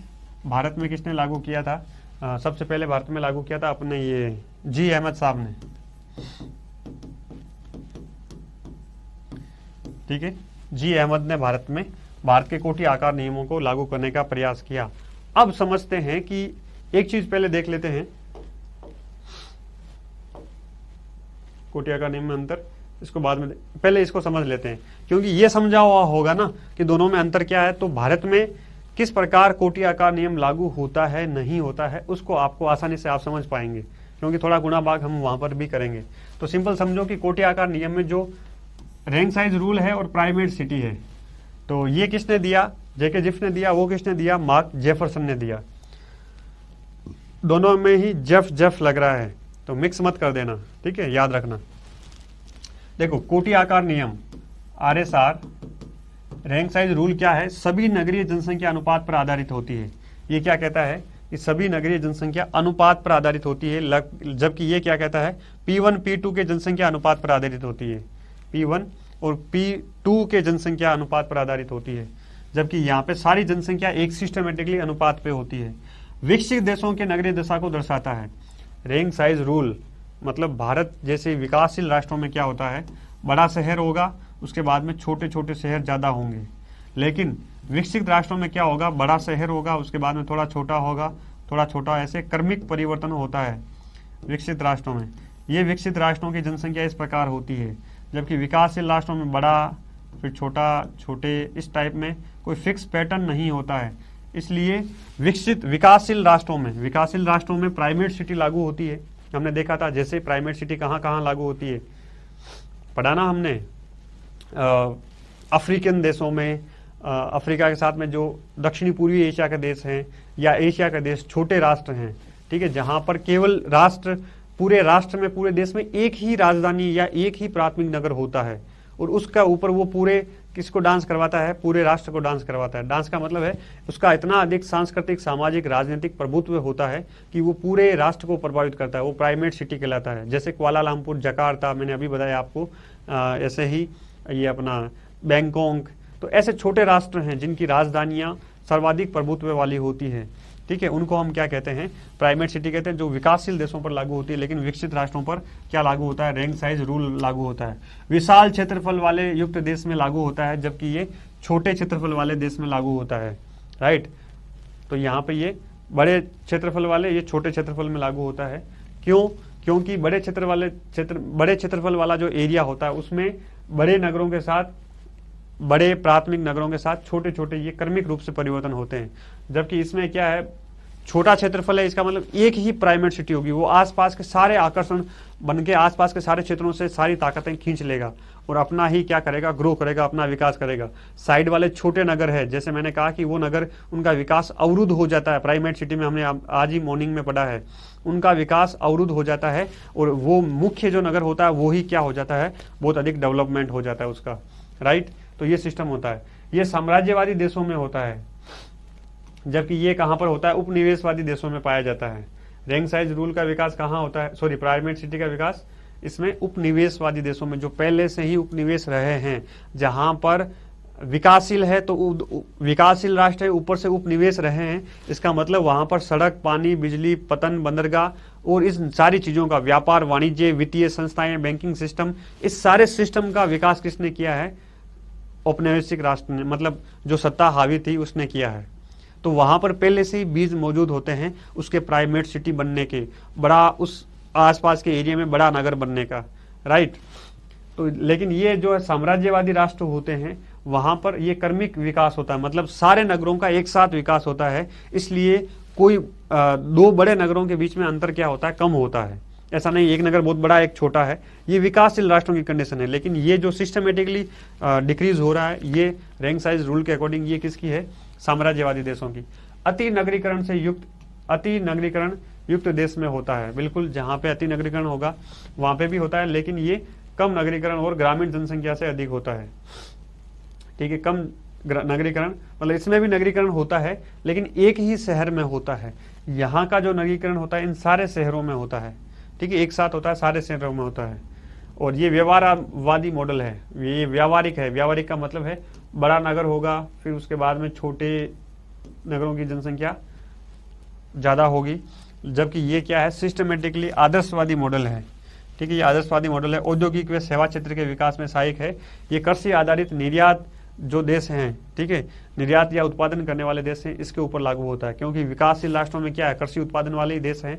भारत में किसने लागू किया था? सबसे पहले भारत में लागू किया था अपने ये जी अहमद साहब ने। ठीक है, जी अहमद ने भारत के कोटि आकार नियमों को लागू करने का प्रयास किया। अब समझते हैं कि एक चीज पहले देख लेते हैं, कोटि आकार नियम में अंतर, इसको बाद में पहले इसको समझ लेते हैं, क्योंकि ये समझा हुआ होगा ना कि दोनों में अंतर क्या है। तो भारत में किस प्रकार कोटि आकार नियम लागू होता है नहीं होता है, उसको आपको आसानी से आप समझ पाएंगे, क्योंकि थोड़ा गुणा भाग हम वहां पर भी करेंगे। तो सिंपल समझो कि कोटि आकार नियम में जो रैंक साइज रूल है और प्राइमेट सिटी है, तो ये किसने दिया, जेके जिफ ने दिया। वो किसने दिया, मार्क जेफरसन ने दिया। दोनों में ही जेफ लग रहा है, तो मिक्स मत कर देना, ठीक है, याद रखना। देखो कोटि आकार नियम RSR रैंक साइज रूल क्या है, सभी नगरीय जनसंख्या अनुपात पर आधारित होती है। ये क्या कहता है कि सभी नगरीय जनसंख्या अनुपात पर आधारित होती है, जबकि ये क्या कहता है, P1 P2 के जनसंख्या अनुपात पर आधारित होती है। P1 और P2 के जनसंख्या अनुपात पर आधारित होती है, जबकि यहाँ पे सारी जनसंख्या एक सिस्टमेटिकली अनुपात पे होती है। विकसित देशों के नगरीय दशा को दर्शाता है। रैंक साइज रूल मतलब भारत जैसे विकासशील राष्ट्रों में क्या होता है, बड़ा शहर होगा, उसके बाद में छोटे छोटे शहर ज़्यादा होंगे। लेकिन विकसित राष्ट्रों में क्या होगा, बड़ा शहर होगा, उसके बाद में थोड़ा छोटा होगा, थोड़ा छोटा, ऐसे क्रमिक परिवर्तन होता है विकसित राष्ट्रों में। ये विकसित राष्ट्रों की जनसंख्या इस प्रकार होती है, जबकि विकासशील राष्ट्रों में बड़ा, फिर छोटा, छोटे, इस टाइप में कोई फिक्स पैटर्न नहीं होता है। इसलिए विकासशील राष्ट्रों में प्राइमेट सिटी लागू होती है। हमने देखा था जैसे प्राइमेट सिटी कहाँ कहाँ लागू होती है, पढ़ा ना हमने, अफ्रीकन देशों में, अफ्रीका के साथ में जो दक्षिणी पूर्वी एशिया के देश हैं या एशिया के देश, छोटे राष्ट्र हैं, ठीक है, जहाँ पर केवल पूरे राष्ट्र में, पूरे देश में एक ही राजधानी या एक ही प्राथमिक नगर होता है, और उसका ऊपर वो पूरे किसको डांस करवाता है, पूरे राष्ट्र को डांस करवाता है। डांस का मतलब है उसका इतना अधिक सांस्कृतिक, सामाजिक, राजनीतिक प्रभुत्व होता है कि वो पूरे राष्ट्र को प्रभावित करता है। वो प्राइमेट सिटी कहलाता है। जैसे कुआलालंपुर, जकार्ता, मैंने अभी बताया आपको, ऐसे ही ये अपना बैंकॉक, तो ऐसे छोटे राष्ट्र हैं जिनकी राजधानियां सर्वाधिक प्रभुत्व वाली होती है, ठीक है, उनको हम क्या कहते हैं, प्राइमेट सिटी कहते हैं, जो विकासशील देशों पर लागू होती है। लेकिन विकसित राष्ट्रों पर क्या लागू होता है, रैंक साइज रूल लागू होता है। विशाल क्षेत्रफल वाले युक्त देश में लागू होता है, जबकि ये छोटे क्षेत्रफल वाले देश में लागू होता है, राइट। तो यहाँ पे ये बड़े क्षेत्रफल वाले, ये छोटे क्षेत्रफल में लागू होता है। क्यों? क्योंकि बड़े क्षेत्रफल वाला जो एरिया होता है उसमें बड़े नगरों के साथ, बड़े प्राथमिक नगरों के साथ छोटे छोटे ये क्रमिक रूप से परिवर्तन होते हैं। जबकि इसमें क्या है, छोटा क्षेत्रफल है, इसका मतलब एक ही प्राइमेट सिटी होगी, वो आसपास के सारे आकर्षण बन के आसपास के सारे क्षेत्रों से सारी ताकतें खींच लेगा और अपना ही क्या करेगा, ग्रो करेगा, अपना विकास करेगा। साइड वाले छोटे नगर है, जैसे मैंने कहा कि वो नगर, उनका विकास अवरुद्ध हो जाता है। प्राइमेट सिटी में हमने आज ही मॉर्निंग में पढ़ा है, उनका विकास अवरुद्ध हो जाता है और वो मुख्य जो नगर होता है वो ही क्या हो जाता है, बहुत अधिक डेवलपमेंट हो जाता है उसका, राइट। तो ये सिस्टम होता है, ये साम्राज्यवादी देशों में होता है, जबकि ये कहां पर होता है, उपनिवेशवादी देशों में पाया जाता है। रैंक साइज रूल का विकास कहां होता है, सॉरी, प्राइमेट सिटी का विकास इसमें उपनिवेशवादी देशों में, जो पहले से ही उपनिवेश रहे हैं, जहां पर विकासशील है तो विकासशील राष्ट्र है, ऊपर से उपनिवेश रहे हैं, इसका मतलब वहां पर सड़क, पानी, बिजली, पतन, बंदरगाह और इस सारी चीजों का, व्यापार, वाणिज्य, वित्तीय संस्थाएं, बैंकिंग सिस्टम, इस सारे सिस्टम का विकास किसने किया है, औपनिवेशिक राष्ट्र ने, मतलब जो सत्ता हावी थी उसने किया है। तो वहां पर पहले से ही बीज मौजूद होते हैं उसके प्राइमेट सिटी बनने के, बड़ा उस आसपास के एरिया में बड़ा नगर बनने का, राइट। तो लेकिन ये जो है साम्राज्यवादी राष्ट्र होते हैं, वहां पर ये क्रमिक विकास होता है, मतलब सारे नगरों का एक साथ विकास होता है। इसलिए कोई दो बड़े नगरों के बीच में अंतर क्या होता है, कम होता है। ऐसा नहीं एक नगर बहुत बड़ा एक छोटा है, ये विकासशील राष्ट्रों की कंडीशन है। लेकिन ये जो सिस्टमेटिकली डिक्रीज हो रहा है, ये रैंक साइज रूल के अकॉर्डिंग ये किसकी है, साम्राज्यवादी देशों की। अति नगरीकरण युक्त देश में होता है, बिल्कुल, जहां पे अति नगरीकरण होगा वहां पे भी होता है, लेकिन ये कम नगरीकरण और ग्रामीण जनसंख्या से अधिक होता है, ठीक है। कम नगरीकरण मतलब इसमें भी नगरीकरण होता है, लेकिन एक ही शहर में होता है। यहाँ का जो नगरीकरण होता है इन सारे शहरों में होता है, ठीक है, एक साथ होता है, सारे शहरों में होता है। और ये व्यवहारवादी मॉडल है, ये व्यावहारिक है। व्यावहारिक का मतलब है बड़ा नगर होगा, फिर उसके बाद में छोटे नगरों की जनसंख्या ज़्यादा होगी, जबकि ये क्या है, सिस्टमेटिकली आदर्शवादी मॉडल है। ठीक है, ये आदर्शवादी मॉडल है। औद्योगिक व सेवा क्षेत्र के विकास में सहायक है। ये कृषि आधारित निर्यात जो देश हैं, ठीक है, निर्यात या उत्पादन करने वाले देश हैं, इसके ऊपर लागू होता है, क्योंकि विकासशील राष्ट्रों में क्या है, कृषि उत्पादन वाले ही देश हैं,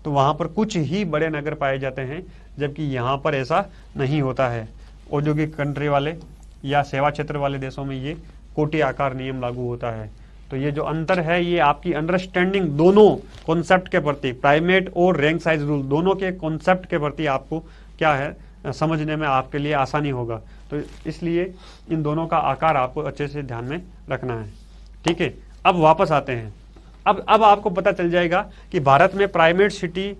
तो वहां पर कुछ ही बड़े नगर पाए जाते हैं, जबकि यहाँ पर ऐसा नहीं होता है। औद्योगिक कंट्री वाले या सेवा क्षेत्र वाले देशों में ये कोटि आकार नियम लागू होता है। तो ये जो अंतर है, ये आपकी अंडरस्टैंडिंग दोनों कॉन्सेप्ट के प्रति, प्राइमेट और रैंक साइज रूल, दोनों के कॉन्सेप्ट के प्रति आपको क्या है समझने में आपके लिए आसानी होगा। तो इसलिए इन दोनों का आकार आपको अच्छे से ध्यान में रखना है। ठीक है, अब वापस आते हैं। अब आपको पता चल जाएगा कि भारत में प्राइमेट सिटी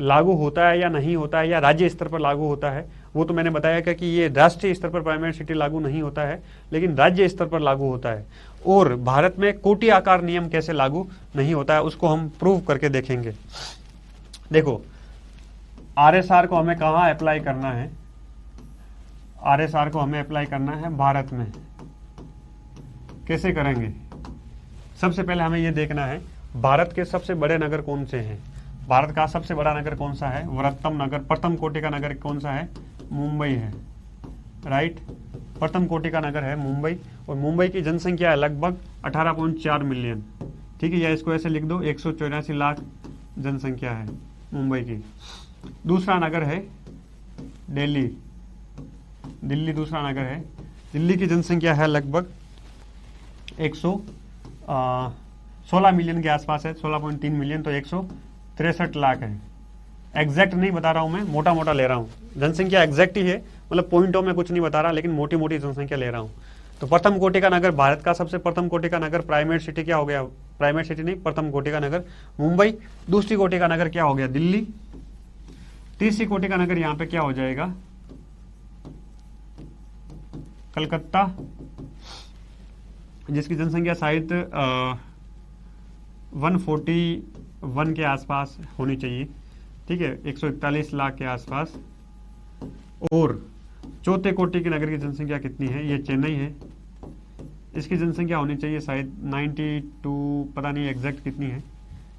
लागू होता है या नहीं होता है, या राज्य स्तर पर लागू होता है। वो तो मैंने बताया कि ये राष्ट्रीय स्तर पर प्राइमेट सिटी लागू नहीं होता है, लेकिन राज्य स्तर पर लागू होता है। और भारत में कोटि आकार नियम कैसे लागू नहीं होता है, उसको हम प्रूव करके देखेंगे। देखो, आरएसआर को हमें कहाँ अप्लाई करना है? आरएसआर को हमें अप्लाई करना है भारत में। कैसे करेंगे? सबसे पहले हमें ये देखना है भारत के सबसे बड़े नगर कौन से हैं। भारत का सबसे बड़ा नगर कौन सा है? वृहत्तम नगर, प्रथम कोटि का नगर कौन सा है? मुंबई है, राइट। प्रथम कोटि का नगर है मुंबई, और मुंबई की जनसंख्या है लगभग 18.4 मिलियन। ठीक है, या इसको ऐसे लिख दो, 184 लाख जनसंख्या है मुंबई की। दूसरा नगर है दिल्ली। दिल्ली दूसरा नगर है। दिल्ली की जनसंख्या है लगभग 116 मिलियन के आसपास है, 16.3 मिलियन, तो 163 लाख है। एग्जैक्ट नहीं बता रहा हूं मैं, मोटा मोटा ले रहा हूं। जनसंख्या एग्जैक्ट ही है, मतलब पॉइंटों में कुछ नहीं बता रहा, लेकिन मोटी मोटी जनसंख्या ले रहा हूं। तो प्रथम कोटि का नगर, भारत का सबसे प्रथम कोटि का नगर, प्राइमेट सिटी क्या हो गया? प्राइमेट सिटी नहीं, प्रथम कोटि का नगर मुंबई। दूसरी कोटि का नगर क्या हो गया? दिल्ली। तीसरी कोटि का नगर यहां पे क्या हो जाएगा? कलकत्ता, जिसकी जनसंख्या शायद 141 के आसपास होनी चाहिए। ठीक है, 141 लाख के आसपास। और चौथे कोटि के नगर की जनसंख्या कितनी है? ये चेन्नई है। इसकी जनसंख्या होनी चाहिए शायद 92, पता नहीं एग्जैक्ट कितनी है,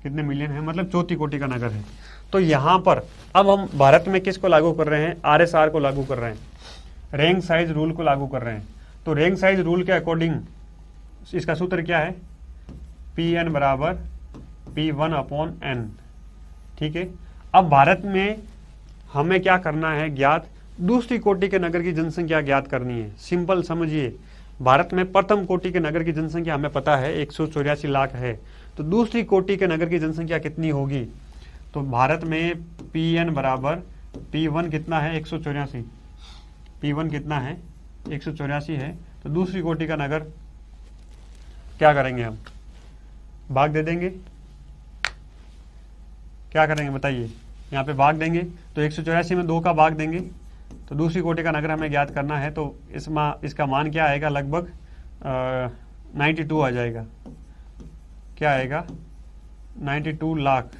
कितने मिलियन है, मतलब चौथी कोटि का नगर है। तो यहाँ पर अब हम भारत में किसको लागू कर रहे हैं? आरएसआर को लागू कर रहे हैं, रैंक साइज रूल को लागू कर रहे हैं। तो रैंक साइज रूल के अकॉर्डिंग इसका सूत्र क्या है? Pn बराबर P1/n। ठीक है, अब भारत में हमें क्या करना है ज्ञात? दूसरी कोटि के नगर की जनसंख्या ज्ञात करनी है। सिंपल समझिए, भारत में प्रथम कोटि के नगर की जनसंख्या हमें पता है 184 लाख है, तो दूसरी कोटि के नगर की जनसंख्या कितनी होगी? तो भारत में Pn बराबर P1 कितना है? 184। P1 कितना है? 184 है। तो दूसरी कोटि का नगर क्या करेंगे हम? भाग दे देंगे। क्या करेंगे बताइए? यहाँ पे भाग देंगे, तो 184 में 2 का भाग देंगे, तो दूसरी कोटि का नगर हमें ज्ञात करना है। तो इसका मान क्या आएगा? लगभग 92 आ जाएगा। क्या आएगा? 92 लाख।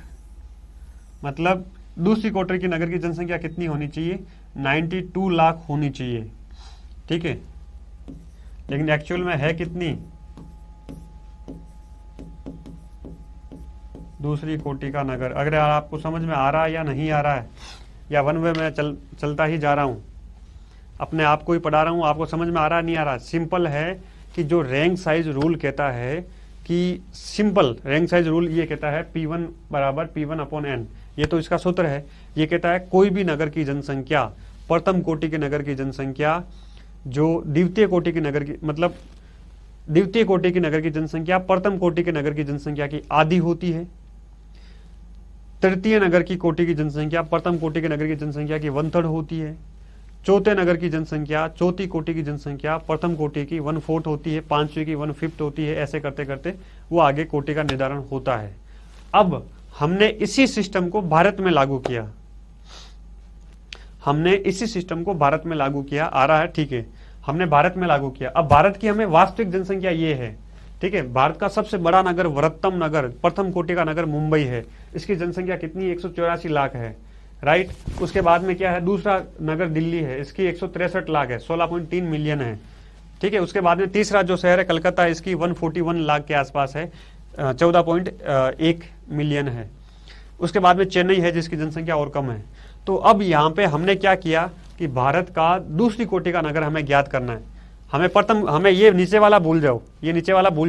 मतलब दूसरी कोटि की नगर की जनसंख्या कितनी होनी चाहिए? 92 लाख होनी चाहिए। ठीक है, लेकिन एक्चुअल में है कितनी? दूसरी कोटि का नगर, अगर आपको समझ में आ रहा है या नहीं आ रहा है, या वन वे में चलता ही जा रहा हूं, अपने आप को ही पढ़ा रहा हूं, आपको समझ में आ रहा है नहीं आ रहा? सिंपल है कि जो रैंक साइज रूल कहता है कि सिंपल रैंक साइज रूल ये कहता है P1 बराबर P1/n। ये तो इसका सूत्र है। ये कहता है कोई भी नगर की जनसंख्या, प्रथम कोटि के नगर की जनसंख्या जो द्वितीय कोटि की नगर की, मतलब द्वितीय कोटि की नगर की जनसंख्या प्रथम कोटि के नगर की जनसंख्या की आधी होती है। तृतीय नगर की कोटि की जनसंख्या प्रथम कोटि के नगर की जनसंख्या की 1/3 होती है। चौथे नगर की जनसंख्या, चौथी कोटि की जनसंख्या प्रथम कोटि की 1/4 होती है, पांचवी की 1/5 होती है। ऐसे करते करते वो आगे कोटि का निर्धारण होता है। अब हमने इसी सिस्टम को भारत में लागू किया। हमने इसी सिस्टम को भारत में लागू किया। आ रहा है? ठीक है, हमने भारत में लागू किया। अब भारत की हमें वास्तविक जनसंख्या ये है। ठीक है, भारत का सबसे बड़ा नगर, वृहत्तम नगर, प्रथम कोटि का नगर मुंबई है। इसकी जनसंख्या कितनी? 184 लाख है, राइट। उसके बाद में क्या है? दूसरा नगर दिल्ली है, इसकी 163 लाख है, 16.3 मिलियन है। ठीक है, उसके बाद में तीसरा जो शहर है कलकत्ता, इसकी 141 लाख के आसपास है, 14.1 मिलियन है। उसके बाद में चेन्नई है, जिसकी जनसंख्या और कम है। तो अब यहाँ पे हमने क्या किया कि भारत का दूसरी कोटि का नगर हमें ज्ञात करना है। हमें ये नीचे वाला भूल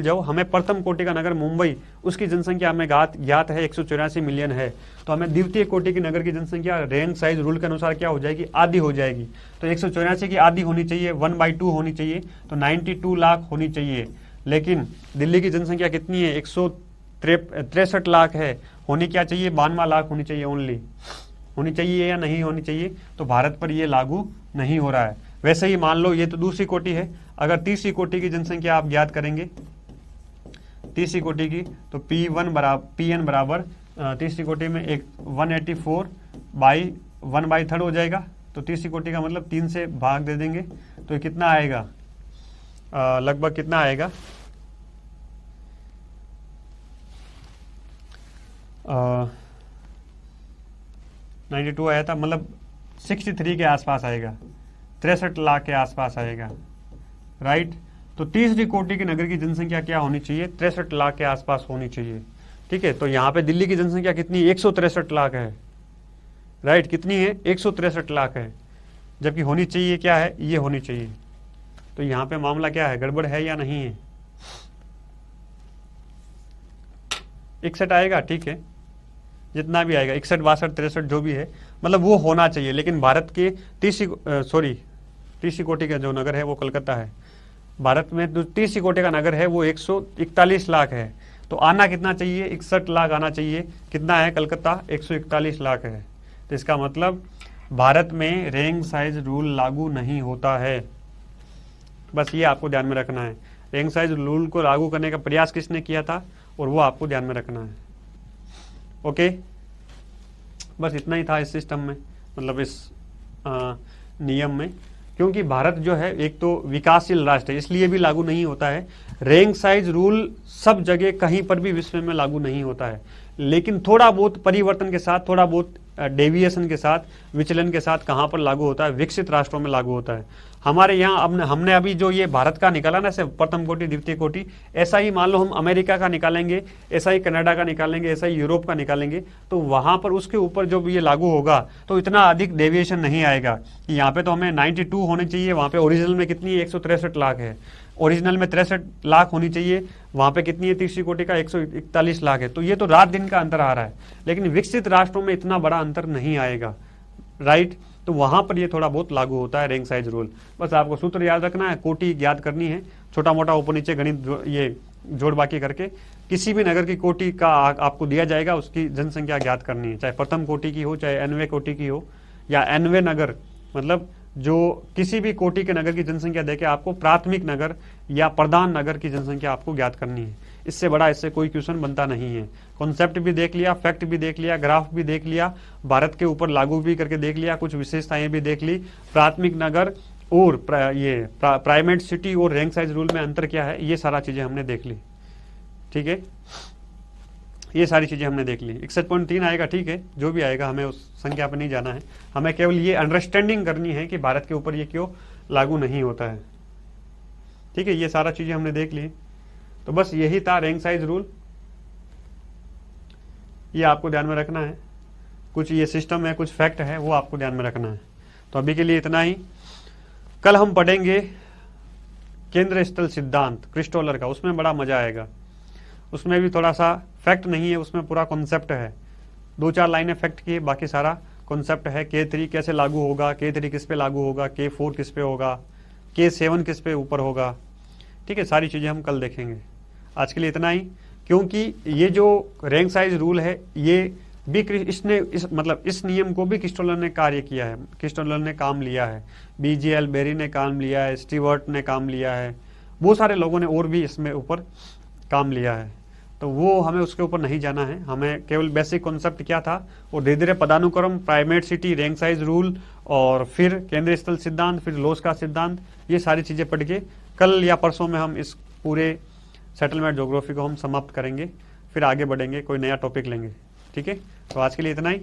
जाओ, हमें प्रथम कोटि का नगर मुंबई, उसकी जनसंख्या हमें ज्ञात है 184 मिलियन है। तो हमें द्वितीय कोटि की नगर की जनसंख्या रैंक साइज रूल के अनुसार क्या हो जाएगी, आधी हो जाएगी। तो 184 की आधी होनी चाहिए, 1/2 होनी चाहिए, तो 92 लाख होनी चाहिए। लेकिन दिल्ली की जनसंख्या कितनी है, 163 लाख है, होनी क्या चाहिए, 92 लाख होनी चाहिए ओनली। होनी चाहिए या नहीं होनी चाहिए, तो भारत पर ये लागू नहीं हो रहा है। वैसे ही मान लो ये तो दूसरी कोटि है, अगर तीसरी कोटि की जनसंख्या आप ज्ञात करेंगे, तीसरी कोटि की, तो Pn बराबर तीसरी कोटि में एक 184 बाई 1/3 हो जाएगा। तो तीसरी कोटि का मतलब 3 से भाग दे देंगे, तो ये कितना आएगा, लगभग कितना आएगा, 92 आया था, मतलब 63 के आसपास आएगा, 63 लाख के आसपास आएगा, राइट। तो तीसरी कोटि की नगर की जनसंख्या क्या होनी चाहिए, 63 लाख के आसपास होनी चाहिए, ठीक है। तो यहाँ पे दिल्ली की जनसंख्या कितनी, 163 लाख है, राइट। कितनी है, 163 लाख है, जबकि होनी चाहिए क्या है, ये होनी चाहिए। तो यहाँ पे मामला क्या है, गड़बड़ है या नहीं है, 61 आएगा, ठीक है, जितना भी आएगा 61, 62, 63 जो भी है, मतलब वो होना चाहिए। लेकिन भारत के तीसरी कोटि का जो नगर है वो कलकत्ता है। भारत में जो तीसरी कोटि का नगर है वो 141 लाख है, तो आना कितना चाहिए, 61 लाख आना चाहिए। कितना है कलकत्ता, 141 लाख है। तो इसका मतलब भारत में रैंक साइज रूल लागू नहीं होता है, बस ये आपको ध्यान में रखना है। रैंक साइज रूल को लागू करने का प्रयास किसने किया था, और वो आपको ध्यान में रखना है। ओके, बस इतना ही था इस सिस्टम में, मतलब इस नियम में। क्योंकि भारत जो है एक तो विकासशील राष्ट्र है, इसलिए भी लागू नहीं होता है। रैंक साइज रूल सब जगह कहीं पर भी विश्व में लागू नहीं होता है, लेकिन थोड़ा बहुत परिवर्तन के साथ, थोड़ा बहुत डेविएशन के साथ, विचलन के साथ कहाँ पर लागू होता है, विकसित राष्ट्रों में लागू होता है। हमारे यहाँ अब हमने अभी जो ये भारत का निकाला ना, सिर्फ प्रथम कोटि द्वितीय कोटि, ऐसा ही मान लो हम अमेरिका का निकालेंगे, ऐसा ही कनाडा का निकालेंगे, ऐसा ही यूरोप का निकालेंगे, तो वहाँ पर उसके ऊपर जो भी ये लागू होगा तो इतना अधिक डेविएशन नहीं आएगा। यहाँ पे तो हमें 92 होने चाहिए, वहाँ पे ओरिजिनल में कितनी है, 163 लाख है। ओरिजिनल में 63 लाख होनी चाहिए, वहाँ पे कितनी है, तीसरी कोटि का 141 लाख है। तो ये तो रात दिन का अंतर आ रहा है, लेकिन विकसित राष्ट्रों में इतना बड़ा अंतर नहीं आएगा, राइट। तो वहां पर ये थोड़ा बहुत लागू होता है रैंक साइज रूल। बस आपको सूत्र याद रखना है, कोटि ज्ञात करनी है, छोटा मोटा ऊपर नीचे गणित ये जोड़ बाकी करके किसी भी नगर की कोटि का आपको दिया जाएगा, उसकी जनसंख्या ज्ञात करनी है, चाहे प्रथम कोटि की हो, चाहे एनवे कोटि की हो, या एनवे नगर, मतलब जो किसी भी कोटि के नगर की जनसंख्या देके आपको प्राथमिक नगर या प्रधान नगर की जनसंख्या आपको ज्ञात करनी है। इससे बड़ा इससे कोई क्वेश्चन बनता नहीं है। कॉन्सेप्ट भी देख लिया, फैक्ट भी देख लिया, ग्राफ भी देख लिया, भारत के ऊपर लागू भी करके देख लिया, कुछ विशेषताएं भी देख ली, प्राथमिक नगर और प्राइमेट सिटी और रैंक साइज रूल में अंतर क्या है, ये सारा चीजें हमने देख ली, ठीक है। ये सारी चीजें हमने देख ली। 61.3 आएगा, ठीक है, जो भी आएगा हमें उस संख्या पर नहीं जाना है, हमें केवल ये अंडरस्टैंडिंग करनी है कि भारत के ऊपर ये क्यों लागू नहीं होता है, ठीक है। ये सारा चीजें हमने देख ली, तो बस यही था रैंक साइज रूल, ये आपको ध्यान में रखना है। कुछ ये सिस्टम है, कुछ फैक्ट है, वो आपको ध्यान में रखना है। तो अभी के लिए इतना ही। कल हम पढ़ेंगे केंद्र स्थल सिद्धांत क्रिस्टोलर का, उसमें बड़ा मजा आएगा। उसमें भी थोड़ा सा फैक्ट नहीं है, उसमें पूरा कॉन्सेप्ट है, 2-4 लाइनें फैक्ट की, बाकी सारा कॉन्सेप्ट है। K3 कैसे लागू होगा, K3 किस पे लागू होगा, K4 किस पे होगा, K7 किस पे ऊपर होगा, ठीक है। सारी चीजें हम कल देखेंगे। आज के लिए इतना ही, क्योंकि ये जो रैंक साइज रूल है ये भी इस नियम को भी क्रिस्टोलर ने कार्य किया है, क्रिस्टोलर ने काम लिया है, BGL बेरी ने काम लिया है, स्टीवर्ट ने काम लिया है, बहुत सारे लोगों ने और भी इसमें ऊपर काम लिया है। तो वो हमें उसके ऊपर नहीं जाना है, हमें केवल बेसिक कॉन्सेप्ट क्या था और धीरे धीरे पदानुक्रम, primate city, rank size rule, और फिर केंद्रीय स्थल सिद्धांत, फिर लोस का सिद्धांत, ये सारी चीजें पढ़ के कल या परसों में हम इस पूरे सेटलमेंट ज्योग्राफी को हम समाप्त करेंगे, फिर आगे बढ़ेंगे, कोई नया टॉपिक लेंगे, ठीक है। तो आज के लिए इतना ही।